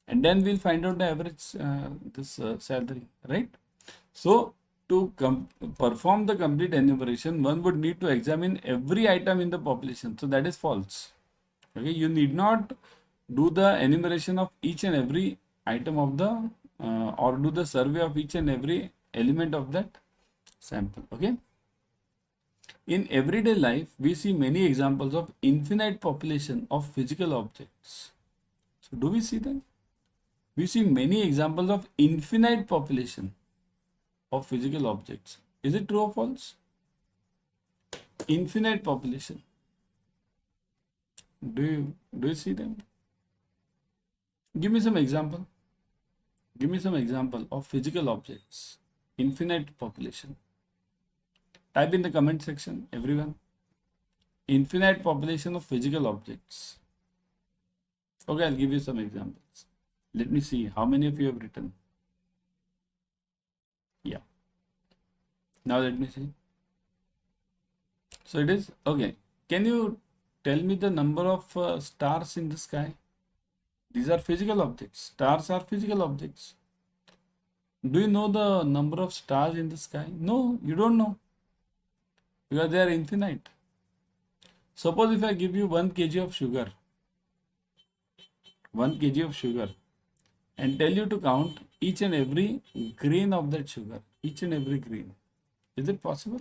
and then we'll find out the average salary, right? So to perform the complete enumeration, one would need to examine every item in the population. So that is false. Okay, you need not do the enumeration of each and every item of the or do the survey of each and every element of that sample. Okay. In everyday life, we see many examples of infinite population of physical objects. So do we see them? We see many examples of infinite population of physical objects. Is it true or false? Infinite population. Do you see them? Give me some example. Give me some example of physical objects. Infinite population. Type in the comment section, everyone. Infinite population of physical objects. Okay, I'll give you some examples. Let me see how many of you have written. Yeah. Now let me see. So it is, okay. Can you tell me the number of stars in the sky? These are physical objects. Stars are physical objects. Do you know the number of stars in the sky? No, you don't know. Because they are infinite. Suppose if I give you 1 kg of sugar. 1 kg of sugar. And tell you to count each and every grain of that sugar. Each and every grain. Is it possible?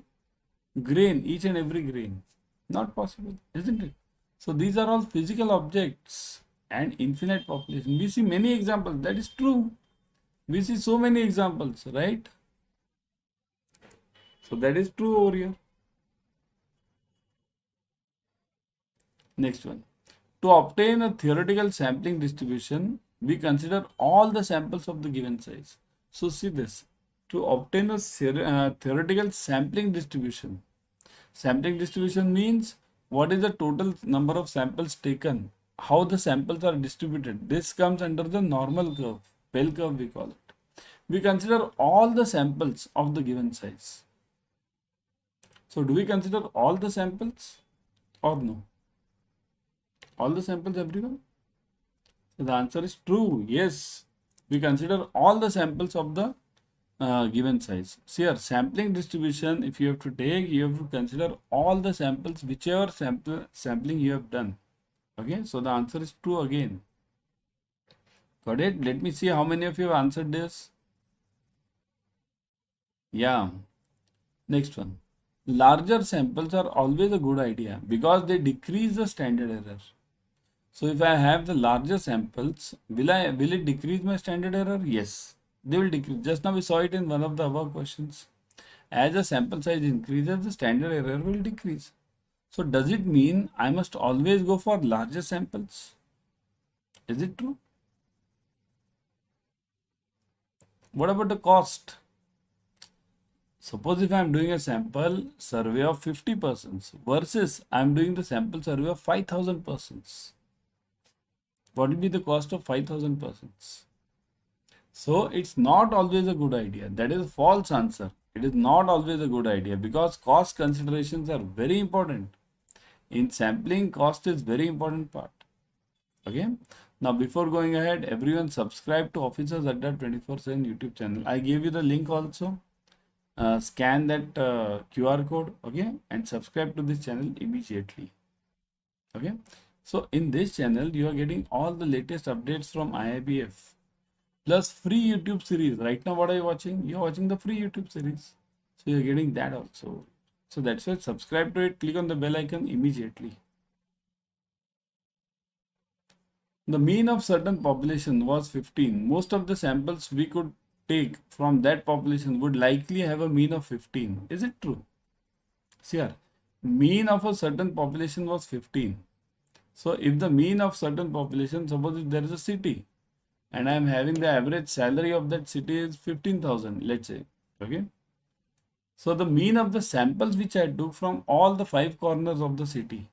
Grain, each and every grain. Not possible, isn't it? So these are all physical objects and infinite population. We see many examples. That is true. We see so many examples, right? So that is true over here. Next one. To obtain a theoretical sampling distribution, we consider all the samples of the given size. So see this. To obtain a theoretical sampling distribution. Sampling distribution means what is the total number of samples taken, how the samples are distributed. This comes under the normal curve, bell curve we call it. We consider all the samples of the given size. So do we consider all the samples or no? All the samples, everyone? So the answer is true. Yes, we consider all the samples of the given size. See here, sampling distribution, if you have to take, you have to consider all the samples, whichever sampling you have done. Okay, so the answer is true again. Got it? Let me see how many of you have answered this. Yeah. Next one. Larger samples are always a good idea because they decrease the standard error. So if I have the larger samples, will it decrease my standard error? Yes, they will decrease. Just now we saw it in one of the above questions. As the sample size increases, the standard error will decrease. So does it mean I must always go for larger samples? Is it true? What about the cost? Suppose if I am doing a sample survey of 50 persons versus I am doing the sample survey of 5,000 persons. What will be the cost of 5,000 persons? So it's not always a good idea. That is a false answer. It is not always a good idea because cost considerations are very important. In sampling, cost is very important part. Okay. Now before going ahead, everyone subscribe to Officers Adda 24/7 YouTube channel. I gave you the link also. Scan that QR code, okay, and subscribe to this channel immediately. Okay. So in this channel, you are getting all the latest updates from IIBF plus free YouTube series. Right now, what are you watching? You are watching the free YouTube series. So you are getting that also. So that's why subscribe to it. Click on the bell icon immediately. The mean of certain population was 15. Most of the samples we could take from that population would likely have a mean of 15. Is it true? See here, mean of a certain population was 15. So if the mean of certain population, suppose if there is a city and I am having the average salary of that city is 15,000, let's say, okay. So the mean of the samples which I took from all the 5 corners of the city.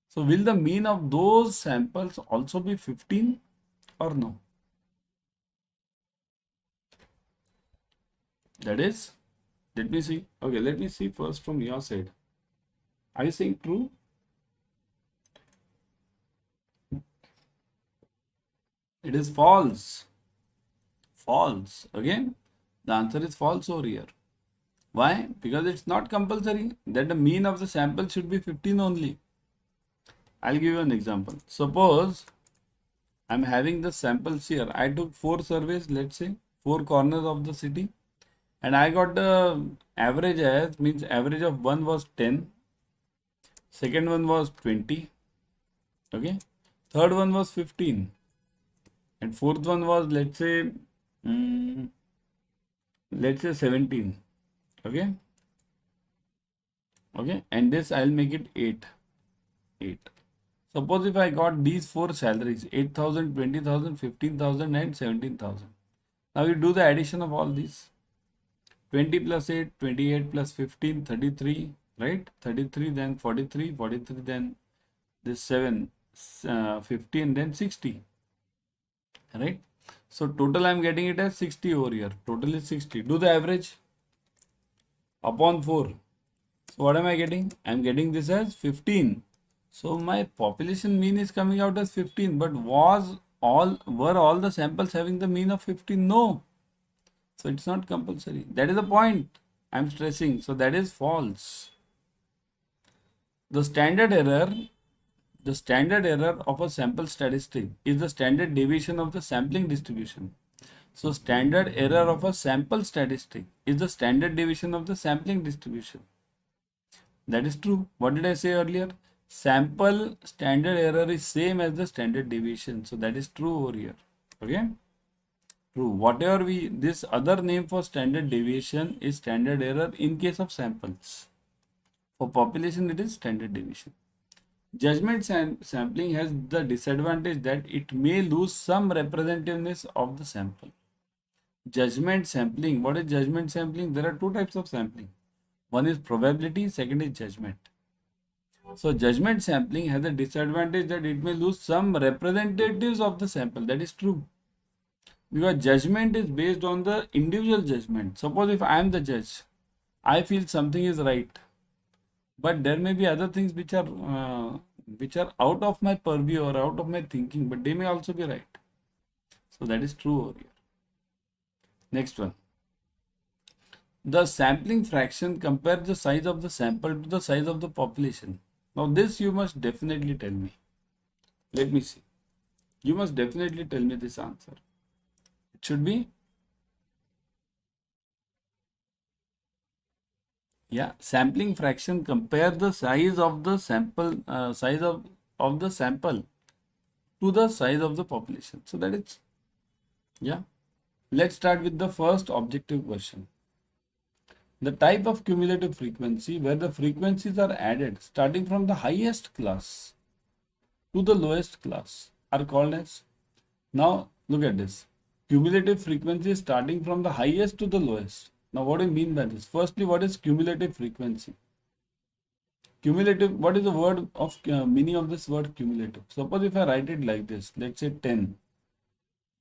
So will the mean of those samples also be 15 or no? That is, let me see. Okay, let me see first from your side. Are you saying true? It is false. False. Again, the answer is false over here. Why? Because it's not compulsory that the mean of the sample should be 15 only. I'll give you an example. Suppose I'm having the samples here. I took 4 surveys, let's say 4 corners of the city, and I got the average as, means average of one was 10, second one was 20, okay, third one was 15, and fourth one was, let's say 17, okay, and this I'll make it 8. Suppose if I got these 4 salaries, 8,000, 20,000, 15,000 and 17,000. Now you do the addition of all these. 20 plus 8, 28 plus 15, 33, right? 33, then 43, 43, then this 7, 15, then 60, right? So total I'm getting it as 60 over here. Total is 60. Do the average upon 4. So what am I getting? I'm getting this as 15. So my population mean is coming out as 15, but were all the samples having the mean of 15? No. So it's not compulsory. That is the point I'm stressing. So that is false. The standard error of a sample statistic is the standard deviation of the sampling distribution. So standard error of a sample statistic is the standard deviation of the sampling distribution. That is true. What did I say earlier? Sample standard error is same as the standard deviation. So that is true over here. Okay. True. Whatever this other name for standard deviation is standard error in case of samples. For population, it is standard deviation. Judgment sampling has the disadvantage that it may lose some representativeness of the sample. Judgment sampling. What is judgment sampling? There are 2 types of sampling. One is probability, second is judgment. So judgment sampling has a disadvantage that it may lose some representatives of the sample. That is true. Because judgment is based on the individual judgment. Suppose if I am the judge, I feel something is right, but there may be other things which are out of my purview or out of my thinking, but they may also be right. So that is true over here. Next one. The sampling fraction compares the size of the sample to the size of the population. Now this you must definitely tell me. Let me see. You must definitely tell me this answer. It should be, yeah, sampling fraction compare the size of the sample, size of the sample to the size of the population. So that is, yeah. Let's start with the first objective question. The type of cumulative frequency where the frequencies are added starting from the highest class to the lowest class are called as, now look at this, cumulative frequency starting from the highest to the lowest. Now what do you mean by this? Firstly, what is cumulative frequency? Cumulative, what is the word of meaning of this word cumulative? Suppose if I write it like this, let's say 10,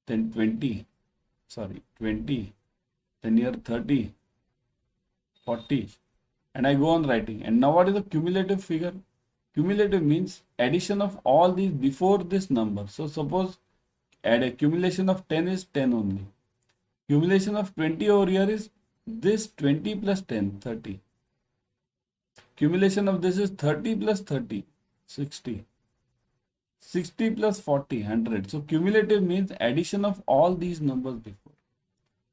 then 20, then here 30, 40, and I go on writing. And now what is the cumulative figure? Cumulative means addition of all these before this number. So suppose add accumulation of 10 is 10 only. Accumulation of 20 over here is this 20 plus 10, 30. Accumulation of this is 30 plus 30, 60. 60 plus 40, 100. So cumulative means addition of all these numbers before.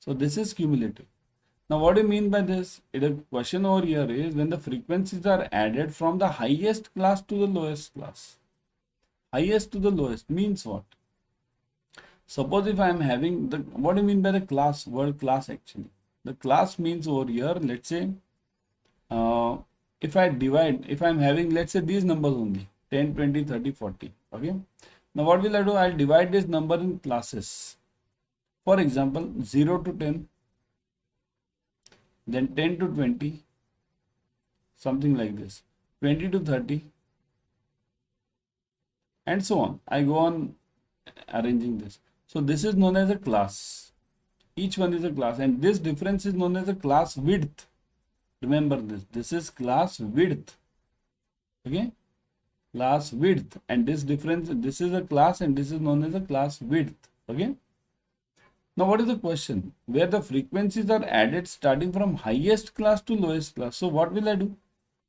So this is cumulative. Now what do you mean by this? The question over here is when the frequencies are added from the highest class to the lowest class. Highest to the lowest means what? Suppose if I am having the, what do you mean by the class? Word class actually. The class means over here, let's say, uh, if I divide, if I'm having, let's say these numbers only, 10, 20, 30, 40. Okay. Now what will I do? I'll divide this number in classes. For example, 0 to 10, then 10 to 20, something like this, 20 to 30, and so on. I go on arranging this. So this is known as a class. Each one is a class, and this difference is known as a class width. Remember this. This is class width. Okay, class width, and this difference, this is a class, and this is known as a class width. Okay. Now what is the question? Where the frequencies are added starting from highest class to lowest class. So what will I do?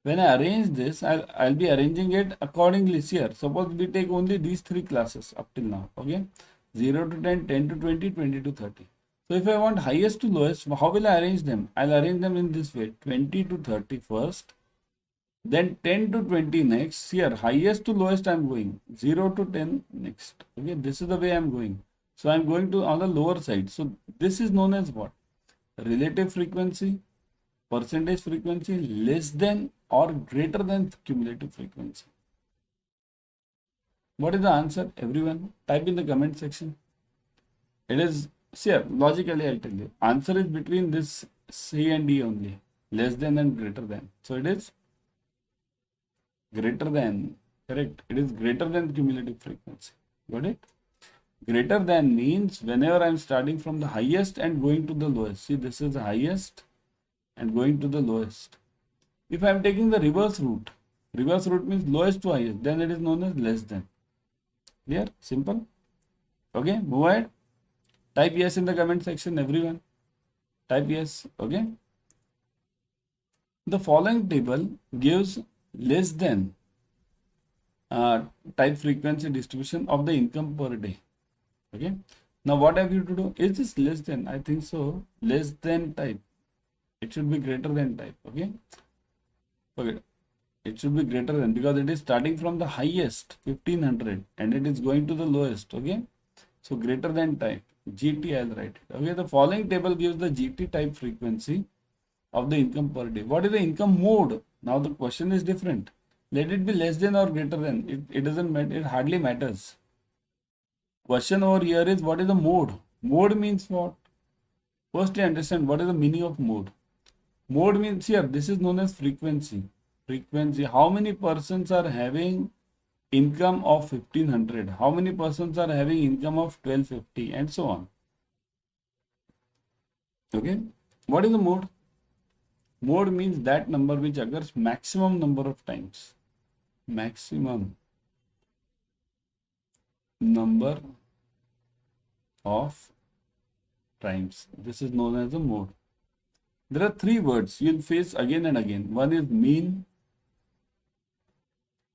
When I arrange this, I'll be arranging it accordingly here. Suppose we take only these three classes up till now. Okay, 0 to 10, 10 to 20, 20 to 30. So if I want highest to lowest, how will I arrange them? I'll arrange them in this way: 20 to 30 first, then 10 to 20 next. Here, highest to lowest I'm going, 0 to 10 next. Okay, this is the way I'm going. So I'm going to on the lower side. So this is known as what? Relative frequency, percentage frequency, less than or greater than cumulative frequency. What is the answer, everyone? Type in the comment section. It is, here, logically I'll tell you. Answer is between this C and D only. Less than and greater than. So it is greater than, correct? It is greater than cumulative frequency. Got it? Greater than means whenever I'm starting from the highest and going to the lowest. See, this is the highest and going to the lowest. If I'm taking the reverse route means lowest to highest, then it is known as less than. Clear? Simple? Okay, move ahead. Type yes in the comment section, everyone. Type yes. Okay. The following table gives less than type frequency distribution of the income per day. Okay. Now what have you to do? Is this less than? I think so. Less than type. It should be greater than type. Okay. Okay. It should be greater than, because it is starting from the highest 1500 and it is going to the lowest. Okay. So greater than type. GT I'll write it. Okay. The following table gives the GT type frequency of the income per day. What is the income mode? Now the question is different. Let it be less than or greater than. It doesn't matter. It hardly matters. Question over here is, what is the mode? Mode means what? Firstly, understand what is the meaning of mode. Mode means, here, this is known as frequency. Frequency. How many persons are having income of 1500? How many persons are having income of 1250? And so on. Okay. What is the mode? Mode means that number which occurs maximum number of times. Maximum number of times. This is known as a mode. There are three words you'll face again and again. One is mean,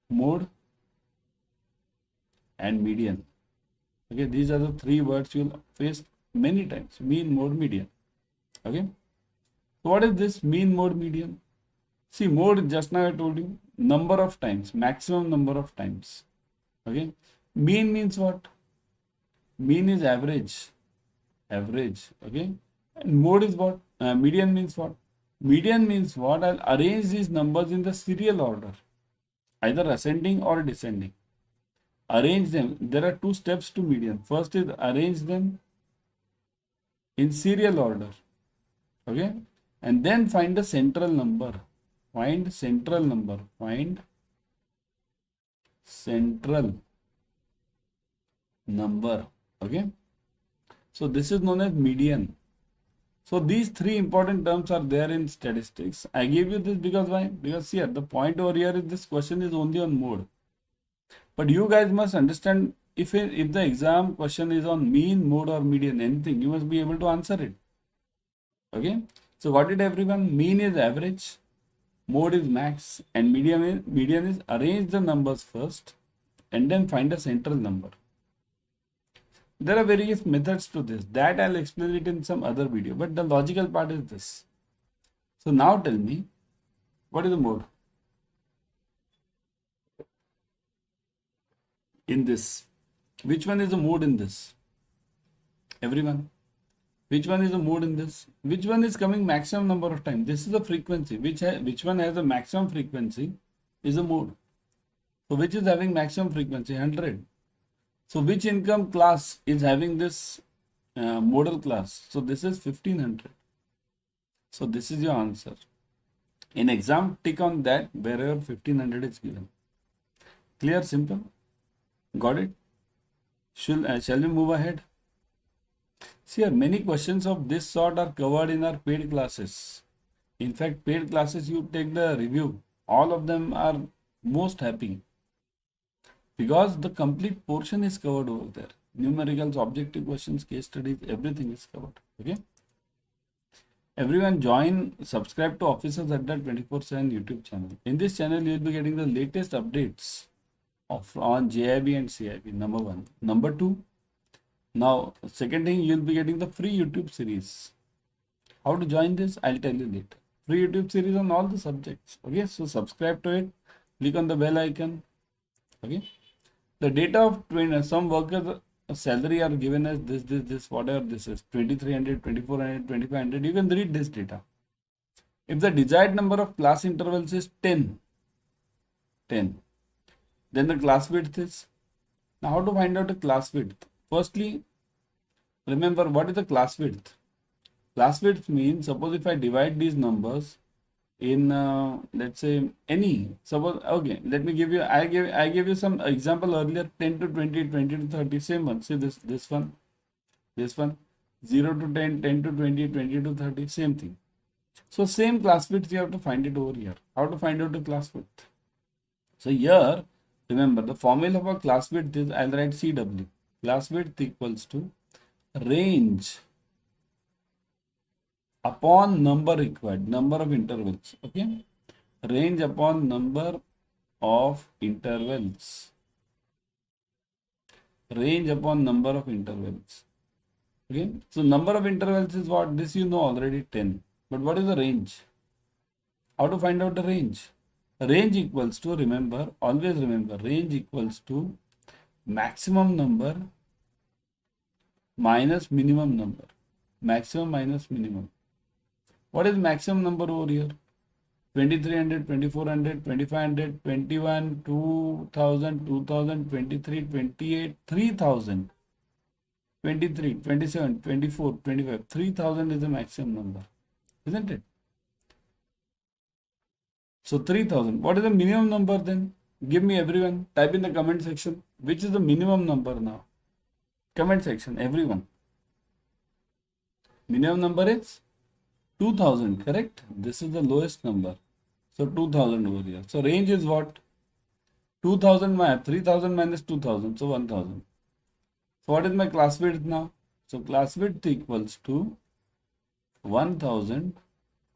mode, and median. Okay, these are the three words you'll face many times. Mean, mode, median. Okay. So what is this mean, mode, median? See, mode, just now I told you, number of times, maximum number of times. Okay. Mean means what? Mean is average. Average. Okay. And mode is what? Median means what? Median means what? I'll arrange these numbers in the serial order, either ascending or descending. Arrange them. There are two steps to median. First is arrange them in serial order. Okay. And then find the central number. Find central number. Find central number. Okay. So this is known as median. So these three important terms are there in statistics. I gave you this because why? Because here the point over here is this question is only on mode. But you guys must understand, if the exam question is on mean, mode or median, anything, you must be able to answer it. Okay. So what did everyone? Mean is average, mode is max, and median is arrange the numbers first and then find a central number. There are various methods to this. That I'll explain it in some other video. But the logical part is this. So now tell me, what is the mode? In this. Which one is the mode in this? Everyone. Which one is the mode in this? Which one is coming maximum number of times? This is the frequency. Which one has a maximum frequency is a mode. So which is having maximum frequency? 100. So which income class is having this modal class? So this is 1500. So this is your answer. In exam, tick on that wherever 1500 is given. Clear? Simple? Got it? Shall we move ahead? See, here many questions of this sort are covered in our paid classes. In fact, paid classes, you take the review. All of them are most happy because the complete portion is covered over there. Numericals, objective questions, case studies, everything is covered. Okay. Everyone join, subscribe to Officers Adda 24/7 YouTube channel. In this channel, you will be getting the latest updates on JIB and CIB. Number one. Number two. Now, second thing, you will be getting the free YouTube series. How to join this? I'll tell you later. Free YouTube series on all the subjects. Okay, so subscribe to it. Click on the bell icon. Okay. The data of some workers' salary are given as this, whatever this is, 2300, 2400, 2500. You can read this data. If the desired number of class intervals is 10, then the class width is. Now, how to find out the class width? Firstly, remember what is the class width? Class width means, suppose if I divide these numbers in let's say any, suppose, okay, let me give you, I gave you some example earlier, 10 to 20, 20 to 30, same one. See this one, 0 to 10, 10 to 20, 20 to 30, same thing. So same class width you have to find it over here. How to find out the class width? So here, remember the formula for class width is, I'll write CW. Class width equals to range upon number required, number of intervals. Okay, range upon number of intervals. Range upon number of intervals. Okay, so number of intervals is what? This you know already, 10. But what is the range? How to find out the range? Range equals to, remember, always remember, range equals to maximum number minus minimum number. Maximum minus minimum. What is maximum number over here? 2300, 2400, 2500, 21, 2000, 2000, 23, 28, 3000, 23, 27, 24, 25. 3000 is the maximum number, isn't it? So 3000. What is the minimum number then? Give me, everyone. Type in the comment section. Which is the minimum number now? Comment section, everyone. Minimum number is 2000, correct? This is the lowest number. So 2000 over here. So range is what? 2000 minus 3000 minus 2000. So 1000. So what is my class width now? So class width equals to 1000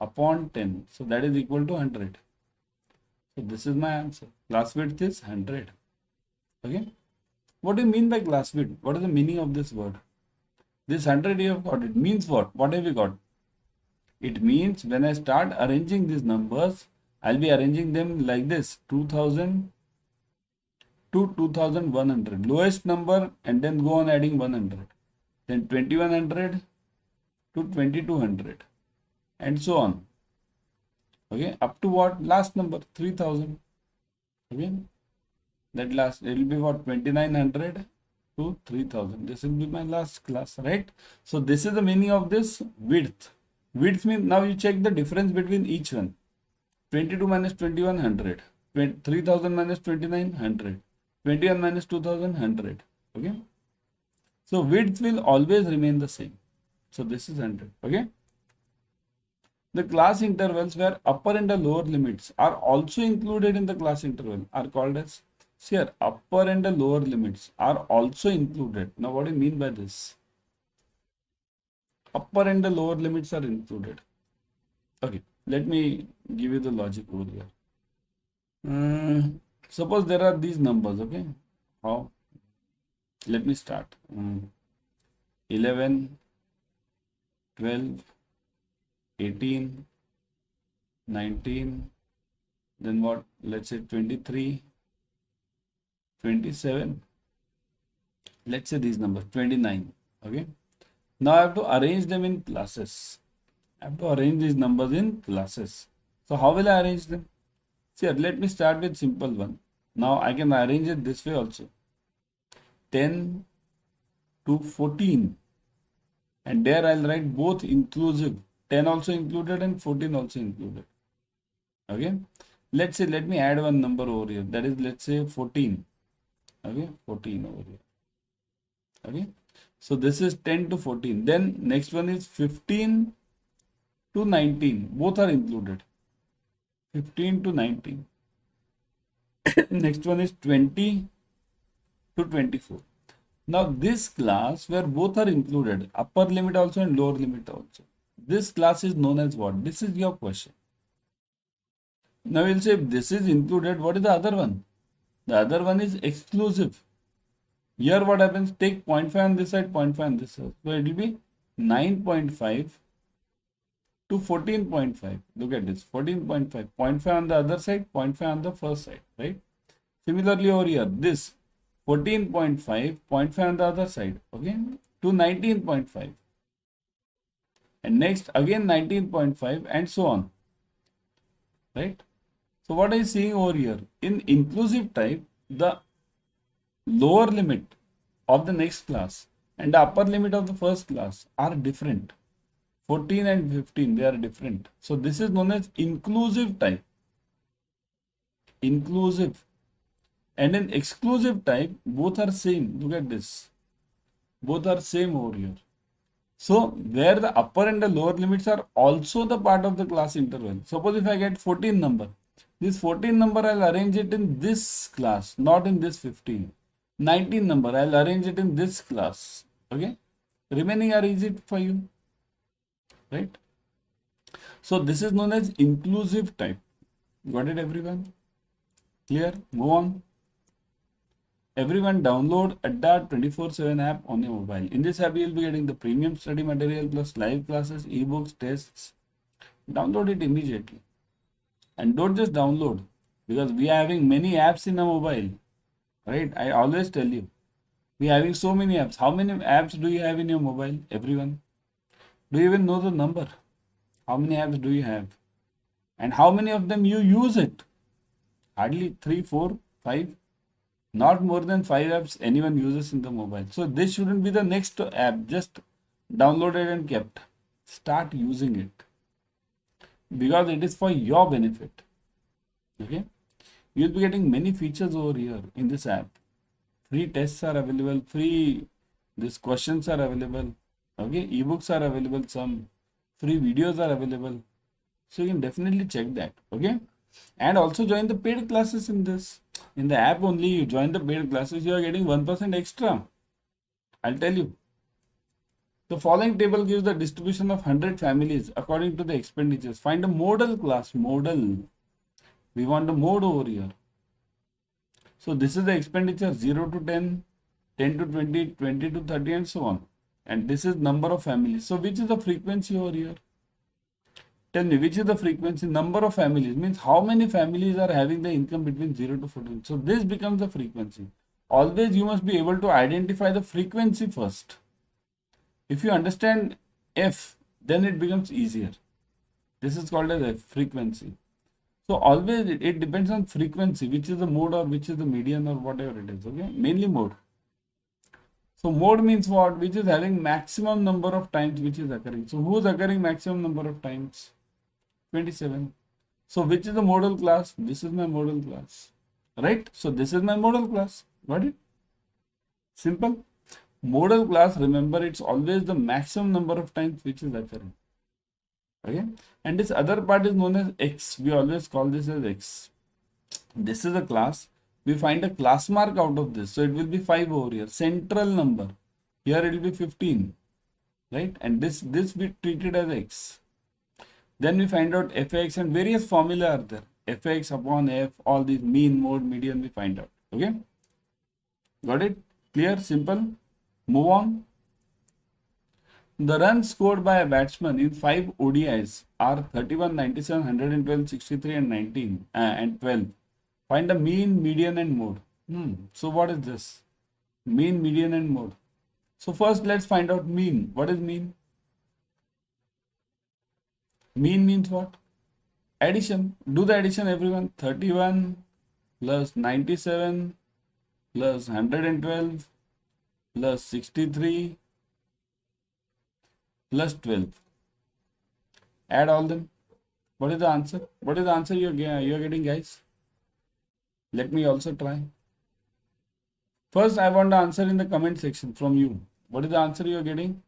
upon 10. So that is equal to 100. So this is my answer. Class width is 100. Okay. What do you mean by class width? What is the meaning of this word? This 100 you have got. It means what? What have you got? It means when I start arranging these numbers, I'll be arranging them like this: 2000 to 2100. Lowest number, and then go on adding 100. Then 2100 to 2200. And so on. Okay, up to what? Last number, 3000. Okay, that last, it will be what? 2900 to 3000. This will be my last class, right? So this is the meaning of this width. Width means, now you check the difference between each one. 22 minus 2100. 3000 minus 2900. 21 minus 2100. Okay. So width will always remain the same. So this is 100. Okay. The class intervals where upper and the lower limits are also included in the class interval are called as, here, upper and the lower limits are also included. Now what do you mean by this? Upper and the lower limits are included. Okay, let me give you the logic over here. Suppose there are these numbers, okay? How? Let me start. 11, 12, 18, 19, then what? Let's say 23, 27. Let's say these numbers, 29. Okay. Now I have to arrange them in classes. I have to arrange these numbers in classes. So how will I arrange them? See, let me start with simple one. Now I can arrange it this way also. 10 to 14. And there I'll write both inclusive. 10 also included and 14 also included. Okay. Let's say, let me add one number over here. That is, let's say 14. Okay. 14 over here. Okay. So this is 10 to 14. Then next one is 15 to 19. Both are included. 15 to 19. Next one is 20 to 24. Now this class where both are included, upper limit also and lower limit also. This class is known as what? This is your question. Now we'll say if this is included, what is the other one? The other one is exclusive. Here what happens? Take 0.5 on this side, 0.5 on this side. So it will be 9.5 to 14.5. Look at this, 14.5. 0.5 on the other side, 0.5 on the first side, right? Similarly over here, this 14.5, 0.5 on the other side, okay, to 19.5. And next again 19.5 and so on, right? So what are you seeing over here? In inclusive type, the lower limit of the next class and the upper limit of the first class are different. 14 and 15, they are different. So this is known as inclusive type. Inclusive. And in exclusive type, both are same. Look at this. Both are same over here. So where the upper and the lower limits are also the part of the class interval. Suppose if I get 14 number, this 14 number I'll arrange it in this class, not in this 15. 19 number I'll arrange it in this class. Okay. Remaining are easy for you. Right. So this is known as inclusive type. Got it, everyone? Clear? Move on. Everyone download Adda 24/7 app on your mobile. In this app, you will be getting the premium study material plus live classes, ebooks, tests. Download it immediately. And don't just download, because we are having many apps in a mobile. Right? I always tell you, we are having so many apps. How many apps do you have in your mobile? Everyone? Do you even know the number? How many apps do you have? And how many of them you use it? Hardly 3, 4, 5. Not more than 5 apps anyone uses in the mobile. So this shouldn't be the next app. Just downloaded and kept. Start using it. Because it is for your benefit. Okay. You'll be getting many features over here in this app. Free tests are available. Free these questions are available. Okay. Ebooks are available. Some free videos are available. So you can definitely check that. Okay. And also join the paid classes in this. In the app only, you join the paid classes, you are getting 1% extra. I'll tell you. The following table gives the distribution of 100 families according to the expenditures. Find a model class. Model. We want a mode over here. So this is the expenditure 0 to 10, 10 to 20, 20 to 30 and so on. And this is number of families. So which is the frequency over here? Tell me, which is the frequency? Number of families means how many families are having the income between 0 to 14. So this becomes the frequency. Always you must be able to identify the frequency first. If you understand F, then it becomes easier. This is called as F, frequency. So always it depends on frequency, which is the mode or which is the median or whatever it is. Okay, mainly mode. So mode means what? Which is having maximum number of times which is occurring. So who is occurring maximum number of times? 27. So which is the model class? This is my model class, right? So this is my model class. Got it? Simple. Model class, remember, it's always the maximum number of times which is occurring. Okay. And this other part is known as X. We always call this as X. This is a class. We find a class mark out of this. So it will be 5 over here. Central number. Here it will be 15. Right? And this we treat it as X. Then we find out fx and various formula are there. Fx upon f, all these mean, mode, median we find out. Okay. Got it? Clear? Simple? Move on. The runs scored by a batsman in 5 ODIs are 31, 97, 112, 63 and 19 and 12. Find the mean, median and mode. So what is this? Mean, median and mode. So first let's find out mean. What is mean? Mean means what? Addition. Do the addition, everyone. 31 plus 97 plus 112 plus 63 plus 12. Add all them. What is the answer? What is the answer you're getting, guys? Let me also try. First, I want the answer in the comment section from you. What is the answer you're getting?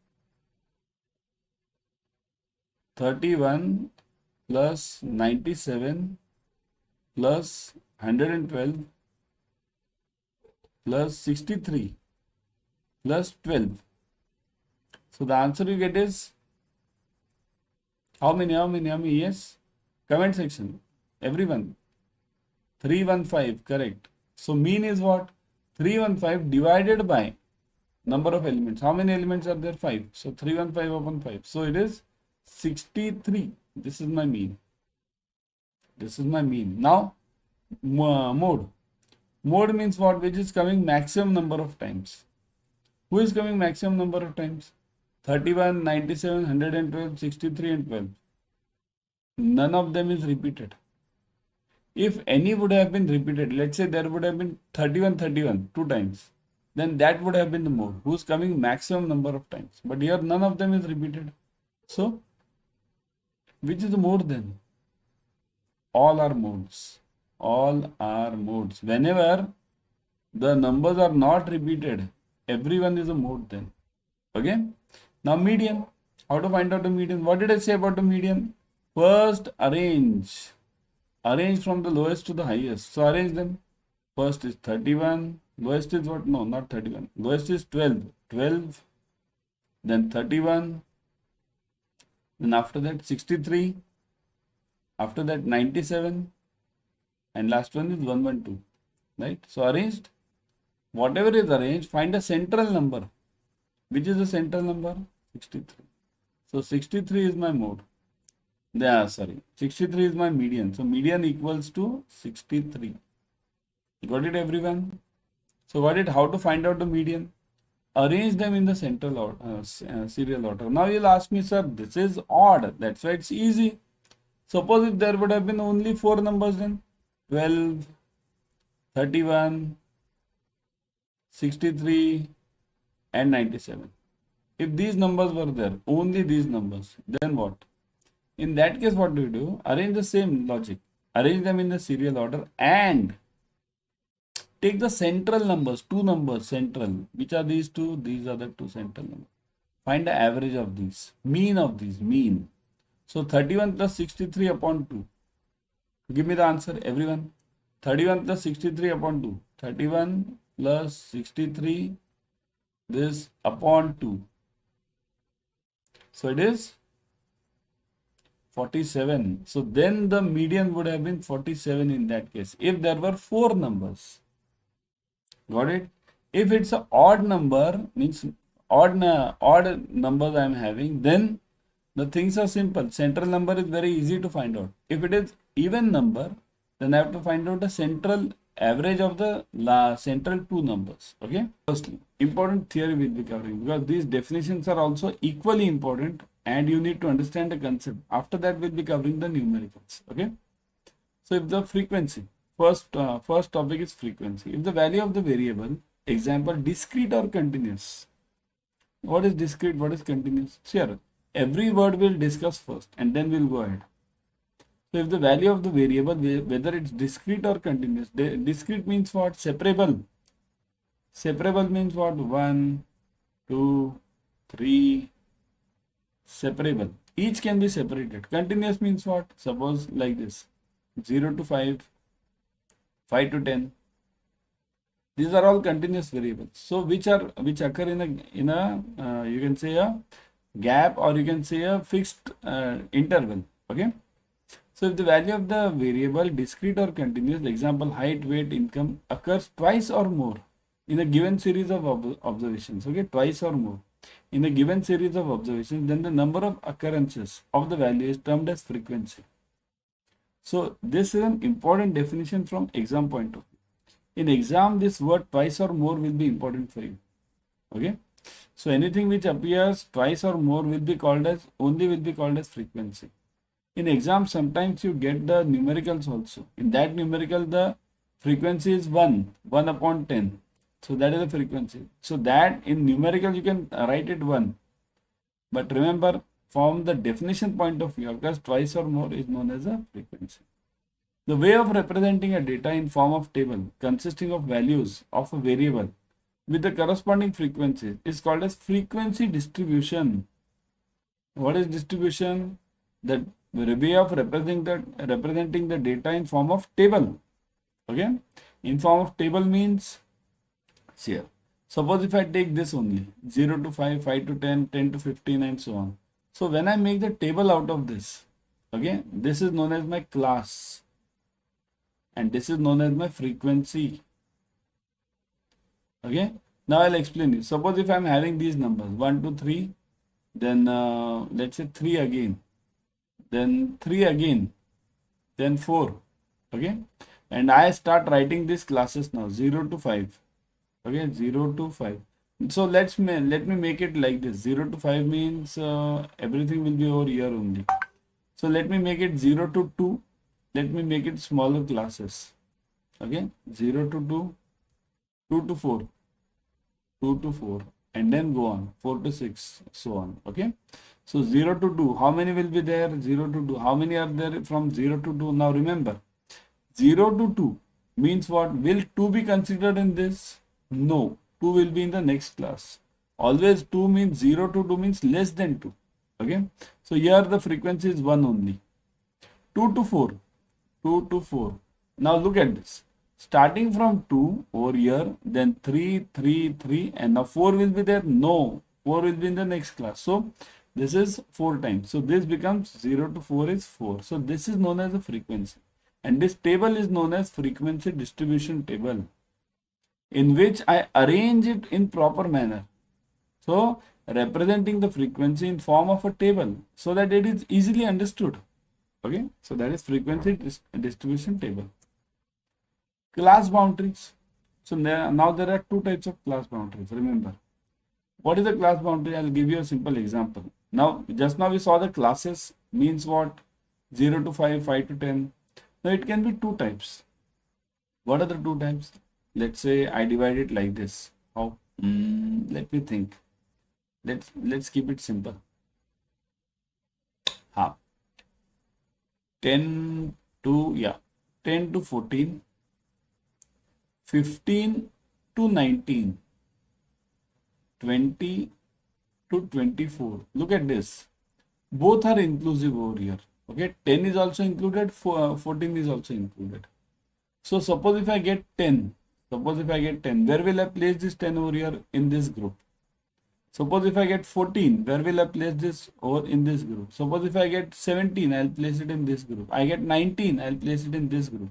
31 plus 97 plus 112 plus 63 plus 12. So the answer you get is how many? Yes. Comment section. Everyone. 315. Correct. So mean is what? 315 divided by number of elements. How many elements are there? 5. So 315 upon 5. So it is 63. This is my mean. This is my mean. Now mode. Mode means what? Which is coming maximum number of times. Who is coming maximum number of times? 31, 97, 112, 63 and 12. None of them is repeated. If any would have been repeated, let's say there would have been 31, 31 two times, then that would have been the mode. Who's coming maximum number of times. But here none of them is repeated. So which is the mode then? All are modes. All are modes. Whenever the numbers are not repeated, everyone is a mode then. Okay. Now median. How to find out the median? What did I say about the median? First arrange. Arrange from the lowest to the highest. So arrange them. First is 31. Lowest is what? No, not 31. Lowest is 12. 12. Then 31. Then after that 63. After that 97. And last one is 112. Right? So arranged. Whatever is arranged, find a central number. Which is the central number? 63. So 63 is my mode. 63 is my median. So median equals to 63. Got it, everyone? So got it? How to find out the median? Arrange them in the central order, serial order. Now you'll ask me, sir, this is odd. That's why it's easy. Suppose if there would have been only 4 numbers, then 12, 31, 63 and 97. If these numbers were there, only these numbers, then what? In that case, what do? Arrange the same logic. Arrange them in the serial order and take the central numbers, 2 numbers central. Which are these 2? These are the 2 central numbers. Find the average of these, mean of these, mean. So 31 plus 63 upon 2. Give me the answer, everyone. 31 plus 63 upon 2. 31 plus 63, this upon 2. So it is 47. So then the median would have been 47 in that case, if there were 4 numbers. Got it? If it's an odd number, means odd numbers I am having, then the things are simple. Central number is very easy to find out. If it is even number, then I have to find out the central average of the central 2 numbers. Okay. Firstly, important theory we'll be covering, because these definitions are also equally important and you need to understand the concept. After that, we'll be covering the numericals. Okay. So if the frequency, first topic is frequency. If the value of the variable, example, discrete or continuous. What is discrete? What is continuous? Here, every word we'll discuss first and then we'll go ahead. So if the value of the variable, whether it's discrete or continuous, discrete means what? Separable. Separable means what? 1, 2, 3, separable. Each can be separated. Continuous means what? Suppose like this, 0 to 5, 5 to 10. These are all continuous variables. So which occur in a you can say a gap, or you can say a fixed interval. Okay. So if the value of the variable, discrete or continuous, example height, weight, income, occurs twice or more in a given series of observations. Okay, twice or more in a given series of observations, then the number of occurrences of the value is termed as frequency. So this is an important definition from exam point of view. In exam, this word twice or more will be important for you. Okay. So anything which appears twice or more will be called as frequency. In exam, sometimes you get the numericals also. In that numerical, the frequency is 1 upon 10. So that is the frequency. So that in numerical you can write it 1. But remember, from the definition point of view, occurs twice or more is known as a frequency. The way of representing a data in form of table consisting of values of a variable with the corresponding frequencies is called as frequency distribution. What is distribution? The way of representing the data in form of table. Okay, in form of table means, see here, suppose if I take this only 0 to 5, 5 to 10, 10 to 15 and so on. So when I make the table out of this, okay, this is known as my class and this is known as my frequency. Okay, now I'll explain it. Suppose if I'm having these numbers 1, 2, 3, then let's say 3 again, then 3 again, then 4. Okay, and I start writing these classes now 0 to 5. Okay, 0 to 5. So let me make it like this. 0 to 5 means everything will be over here only. So let me make it 0 to 2. Let me make it smaller classes. Okay, 0 to 2, 2 to 4, 2 to 4, and then go on 4 to 6, so on. Okay, so 0 to 2, how many will be there? 0 to 2, how many are there from 0 to 2? Now remember, 0 to 2 means what? Will 2 be considered in this? No, 2 will be in the next class. Always 2 means 0 to 2 means less than 2. Okay, so here the frequency is 1 only. 2 to 4, 2 to 4. Now look at this. Starting from 2 over here, then 3, 3, 3, and now 4 will be there. No, 4 will be in the next class. So this is 4 times. So this becomes 0 to 4 is 4. So this is known as a frequency. And this table is known as frequency distribution table, in which I arrange it in proper manner. So representing the frequency in form of a table so that it is easily understood. Okay, so that is frequency distribution table. Class boundaries. So now there are 2 types of class boundaries. Remember, what is the class boundary? I'll give you a simple example. Now, just now we saw the classes means what? 0 to 5, 5 to 10. Now it can be 2 types. What are the 2 types? Let's say I divide it like this. How? Let me think. Let's keep it simple. 10 to 14, 15 to 19, 20 to 24. Look at this. Both are inclusive over here. Okay, 10 is also included, 14 is also included. So suppose if I get 10, where will I place this 10 over here in this group? Suppose if I get 14, where will I place this over in this group? Suppose if I get 17, I'll place it in this group. I get 19, I'll place it in this group,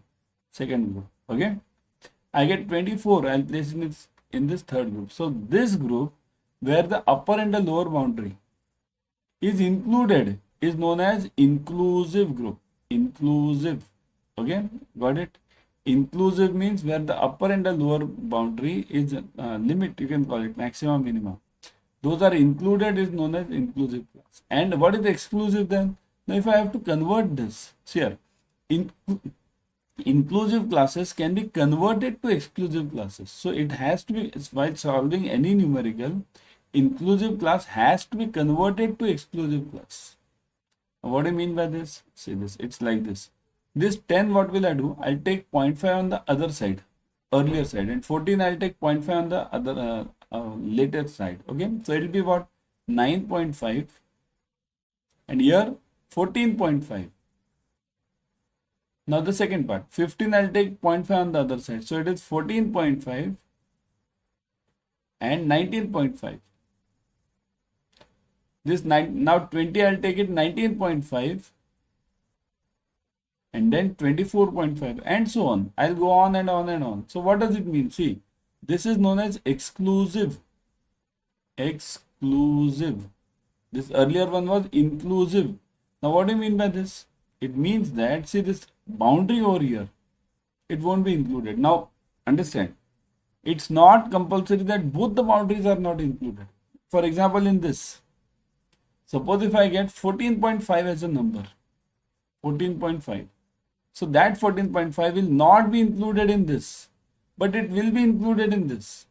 second group. Okay, I get 24, I'll place it in this third group. So this group where the upper and the lower boundary is included is known as inclusive group. Inclusive. Okay, got it? Inclusive means where the upper and the lower boundary is limit, you can call it maximum, minimum. Those are included is known as inclusive class. And what is the exclusive then? Now if I have to convert this, here, inclusive classes can be converted to exclusive classes. So it has to be, while solving any numerical, inclusive class has to be converted to exclusive class. What do you mean by this? See this, it's like this. This 10, what will I do? I'll take 0.5 on the other side, earlier side, and 14 I'll take 0.5 on the other later side. Okay, so it will be what? 9.5 and here 14.5. Now the second part, 15 I'll take 0.5 on the other side. So it is 14.5 and 19.5. This now 20 I'll take it 19.5 and then 24.5 and so on. I'll go on and on and on. So what does it mean? See, this is known as exclusive. Exclusive. This earlier one was inclusive. Now what do you mean by this? It means that, see, this boundary over here, it won't be included. Now understand, it's not compulsory that both the boundaries are not included. For example, in this, suppose if I get 14.5 as a number, 14.5. So that 14.5 will not be included in this, but it will be included in this.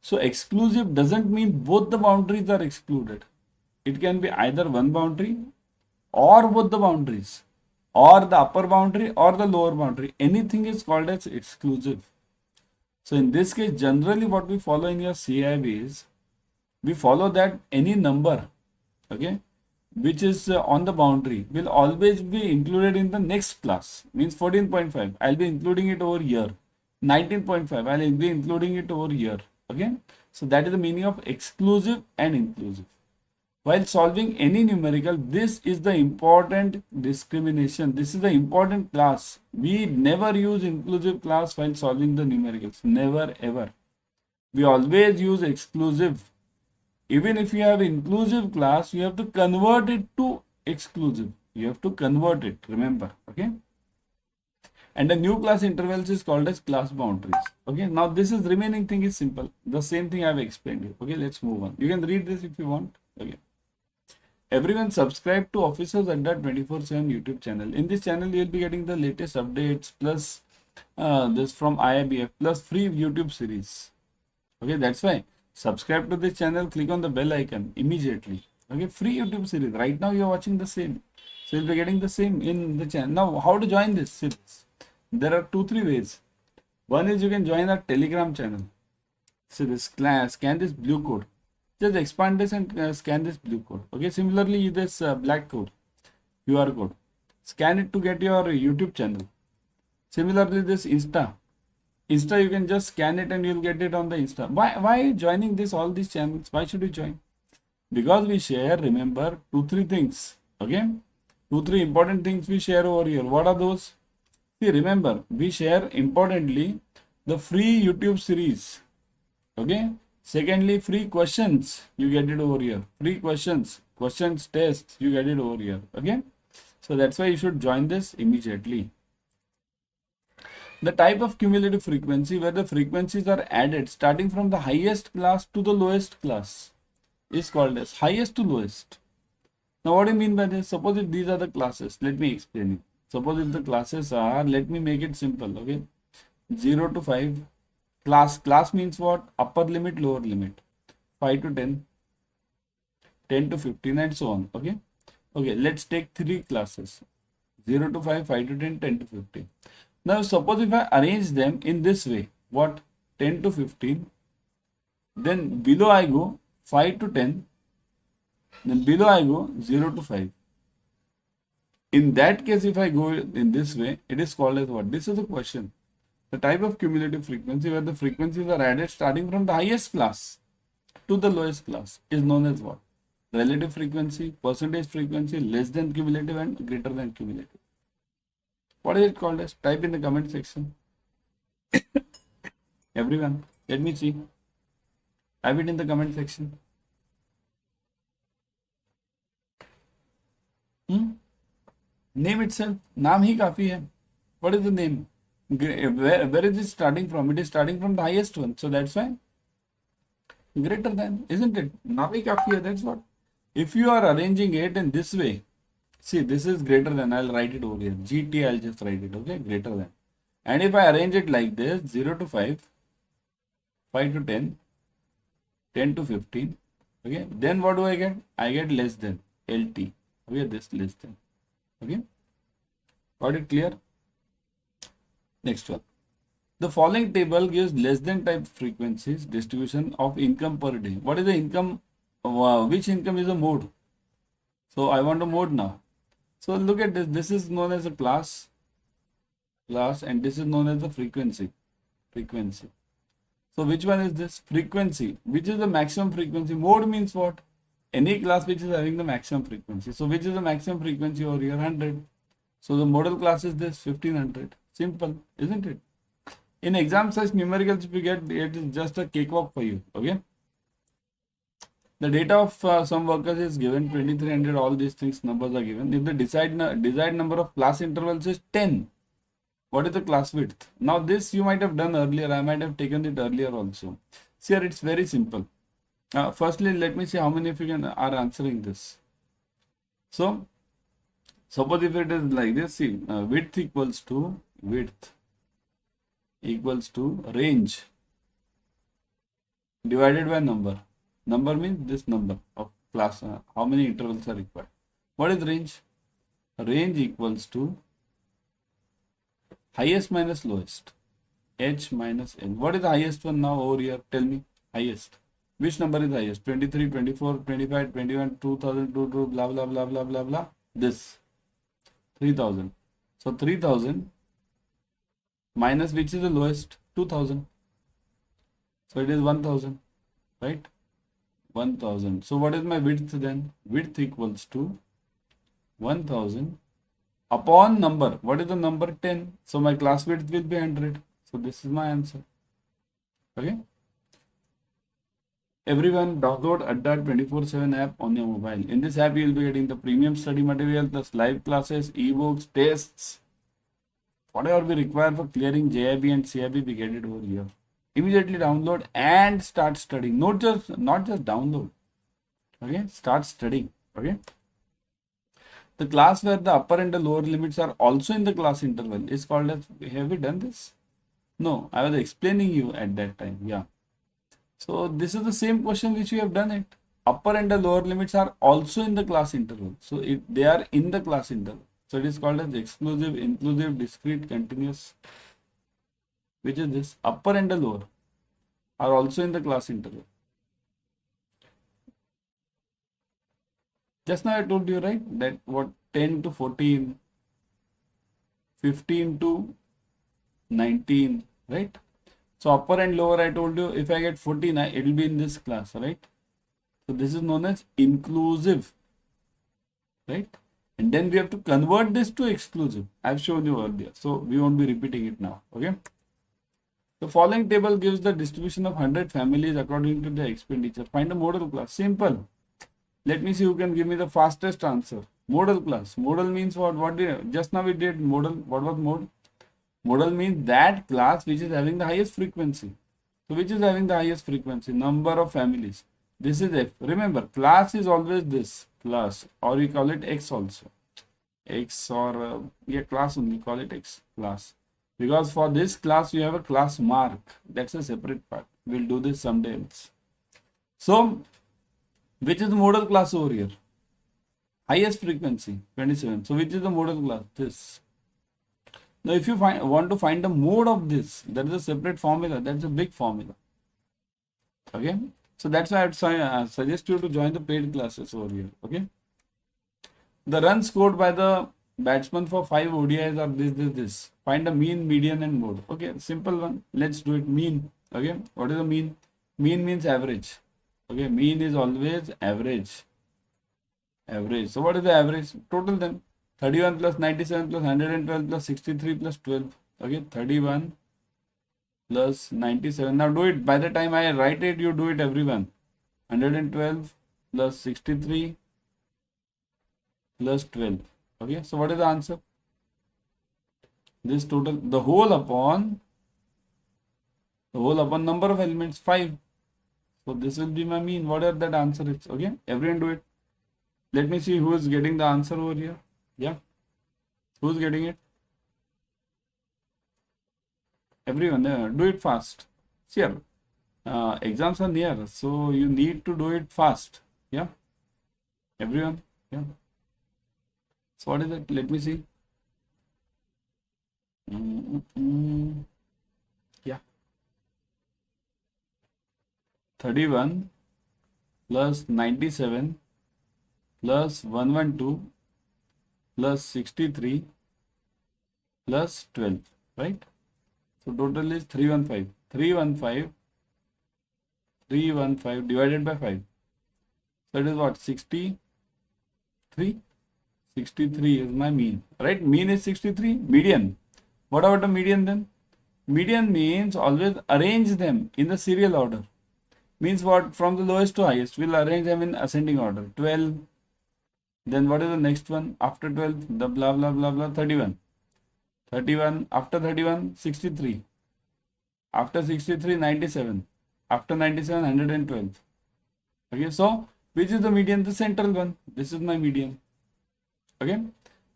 So exclusive doesn't mean both the boundaries are excluded. It can be either one boundary or both the boundaries, or the upper boundary or the lower boundary. Anything is called as exclusive. So in this case, generally what we follow in your CAIIB is, we follow that any number, okay, which is on the boundary will always be included in the next class. Means 14.5, I'll be including it over here. 19.5, I'll be including it over here. Okay, so that is the meaning of exclusive and inclusive. While solving any numerical, this is the important discrimination. This is the important class. We never use inclusive class while solving the numericals. Never ever. We always use exclusive. Even if you have inclusive class, you have to convert it to exclusive. You have to convert it, remember. Okay. And the new class intervals is called as class boundaries. Okay. Now this is remaining thing is simple. The same thing I have explained you. Okay. Let's move on. You can read this if you want. Okay. Everyone subscribe to Officers Adda 24/7 YouTube channel. In this channel, you will be getting the latest updates plus this from IIBF plus free YouTube series. Okay, that's why subscribe to this channel. Click on the bell icon immediately. Okay, free YouTube series. Right now, you are watching the same, so you'll be getting the same in the channel. Now, how to join this series? There are 2-3 ways. One is you can join our Telegram channel. So this class, scan this blue code. Just expand this and scan this blue code. Okay, similarly this black code, QR code, scan it to get your YouTube channel. Similarly this Insta you can just scan it and you'll get it on the Insta. Why joining this all these channels? Why should you join? Because we share, remember, 2-3 things. Okay, 2-3 important things we share over here. What are those? See, remember, we share importantly the free YouTube series. Okay. Secondly, free questions, you get it over here. Free questions tests, you get it over here. Okay, so that's why you should join this immediately. The type of cumulative frequency where the frequencies are added starting from the highest class to the lowest class is called as highest to lowest. Now what do you mean by this? Suppose if these are the classes, let me explain it. Suppose if the classes are, let me make it simple. Okay, 0 to 5. Class means what? Upper limit, lower limit. 5 to 10, 10 to 15 and so on. Okay. Okay, let's take 3 classes. 0 to 5, 5 to 10, 10 to 15. Now suppose if I arrange them in this way, what? 10 to 15. Then below I go 5 to 10. Then below I go 0 to 5. In that case, if I go in this way, it is called as what? This is the question. The type of cumulative frequency where the frequencies are added starting from the highest class to the lowest class is known as what? Relative frequency, percentage frequency, less than cumulative and greater than cumulative. What is it called as? Type in the comment section. Everyone, let me see. Type it in the comment section. Name itself. Naam hi kafi hai. What is the name? Where is it starting from? It is starting from the highest one. So that's why greater than, isn't it? Navi kafi hai, that's what. If you are arranging it in this way, see, this is greater than, I'll write it over here. GT, I'll just write it, okay? Greater than. And if I arrange it like this, 0 to 5, 5 to 10, 10 to 15, okay? Then what do I get? I get less than, LT, okay? This less than, okay? Got it clear? Next one. The following table gives less than type frequencies distribution of income per day. What is the income? Which income is a mode? So I want a mode now. So look at this. This is known as a class, and this is known as the frequency. So which one is this? Frequency. Which is the maximum frequency? Mode means what? Any class which is having the maximum frequency. So which is the maximum frequency over here? 100. So the model class is this 1500. Simple, isn't it? In exam such numericals if you get, it is just a cakewalk for you. Okay. The data of some workers is given 2300. All these things numbers are given. If the desired number of class intervals is 10, what is the class width? Now this you might have done earlier. I might have taken it earlier also. See here, it's very simple. Firstly, let me see how many of you are answering this. So, suppose if it is like this, see, width equals to range divided by number. Number means this number of class, how many intervals are required. What is range? Range equals to highest minus lowest, h minus n. What is the highest one now over here? Tell me, highest. Which number is highest? 23, 24, 25, 21, 2000, 22, blah, blah, blah, blah, blah, blah. This, 3000. So 3000 minus which is the lowest? 2000. So it is 1000, right? 1000. So what is my width then? Width equals to 1000 upon number. What is the number? 10. So my class width will be 100. So this is my answer. Okay. Everyone download Adda 24/7 app on your mobile. In this app, you will be getting the premium study material, plus live classes, ebooks, tests. Whatever we require for clearing JIB and CIB, we get it over here. Immediately download and start studying. Not just download. Okay, start studying. Okay. The class where the upper and the lower limits are also in the class interval is called as. Have we done this? No, I was explaining you at that time. Yeah. So this is the same question which we have done it. Upper and the lower limits are also in the class interval. So they are in the class interval. So it is called as exclusive, inclusive, discrete, continuous. Which is this? Upper and the lower are also in the class interval. Just now I told you, right, that what 10 to 14, 15 to 19, right? So upper and lower, I told you, if I get 14, it will be in this class, right? So this is known as inclusive, right? And then we have to convert this to exclusive. I've shown you earlier, so we won't be repeating it now, okay? The following table gives the distribution of 100 families according to the expenditure. Find a model class. Simple. Let me see who can give me the fastest answer. Model class. Model means what? Just now we did model. What was mode? Model means that class which is having the highest frequency. So which is having the highest frequency? Number of families. This is F. Remember, class is always this class, or we call it X also. X or class only, call it X class. Because for this class you have a class mark. That's a separate part. We'll do this someday else. So which is the model class over here? Highest frequency, 27. So which is the model class? This. Now if you want to find the mode of this, that is a separate formula. That's a big formula. Okay. So that's why I would suggest you to join the paid classes over here. Okay. The runs scored by the batsman for 5 ODIs are this. Find the mean, median and mode. Okay. Simple one. Let's do it. Mean. Okay. What is the mean? Mean means average. Okay. Mean is always average. Average. So what is the average? Total then. 31 plus 97 plus 112 plus 63 plus 12. Okay, 31 plus 97. Now do it. By the time I write it, you do it, everyone. 112 plus 63 plus 12. Okay, so what is the answer? This total, the whole upon number of elements, 5. So this will be my mean. Whatever that answer is. Okay, everyone do it. Let me see who is getting the answer over here. Yeah, who's getting it? Everyone, do it fast. See, exams are near, so you need to do it fast. Yeah, everyone. Yeah. So what is it? Let me see. Yeah, 31 plus 97 plus 112 plus 63 plus 12, right? So total is 315. 315 divided by 5. So it is what? 63? 63 is my mean, right? Mean is 63. Median. What about the median then? Median means always arrange them in the serial order. Means what? From the lowest to highest. We'll arrange them in ascending order. 12. Then what is the next one? After 12, the blah blah blah blah, 31. 31, after 31, 63. After 63, 97. After 97, 112. Okay, so which is the median? The central one. This is my median. Okay,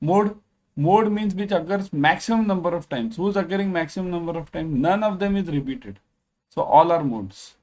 mode means which occurs maximum number of times. Who's occurring maximum number of times? None of them is repeated. So all are modes.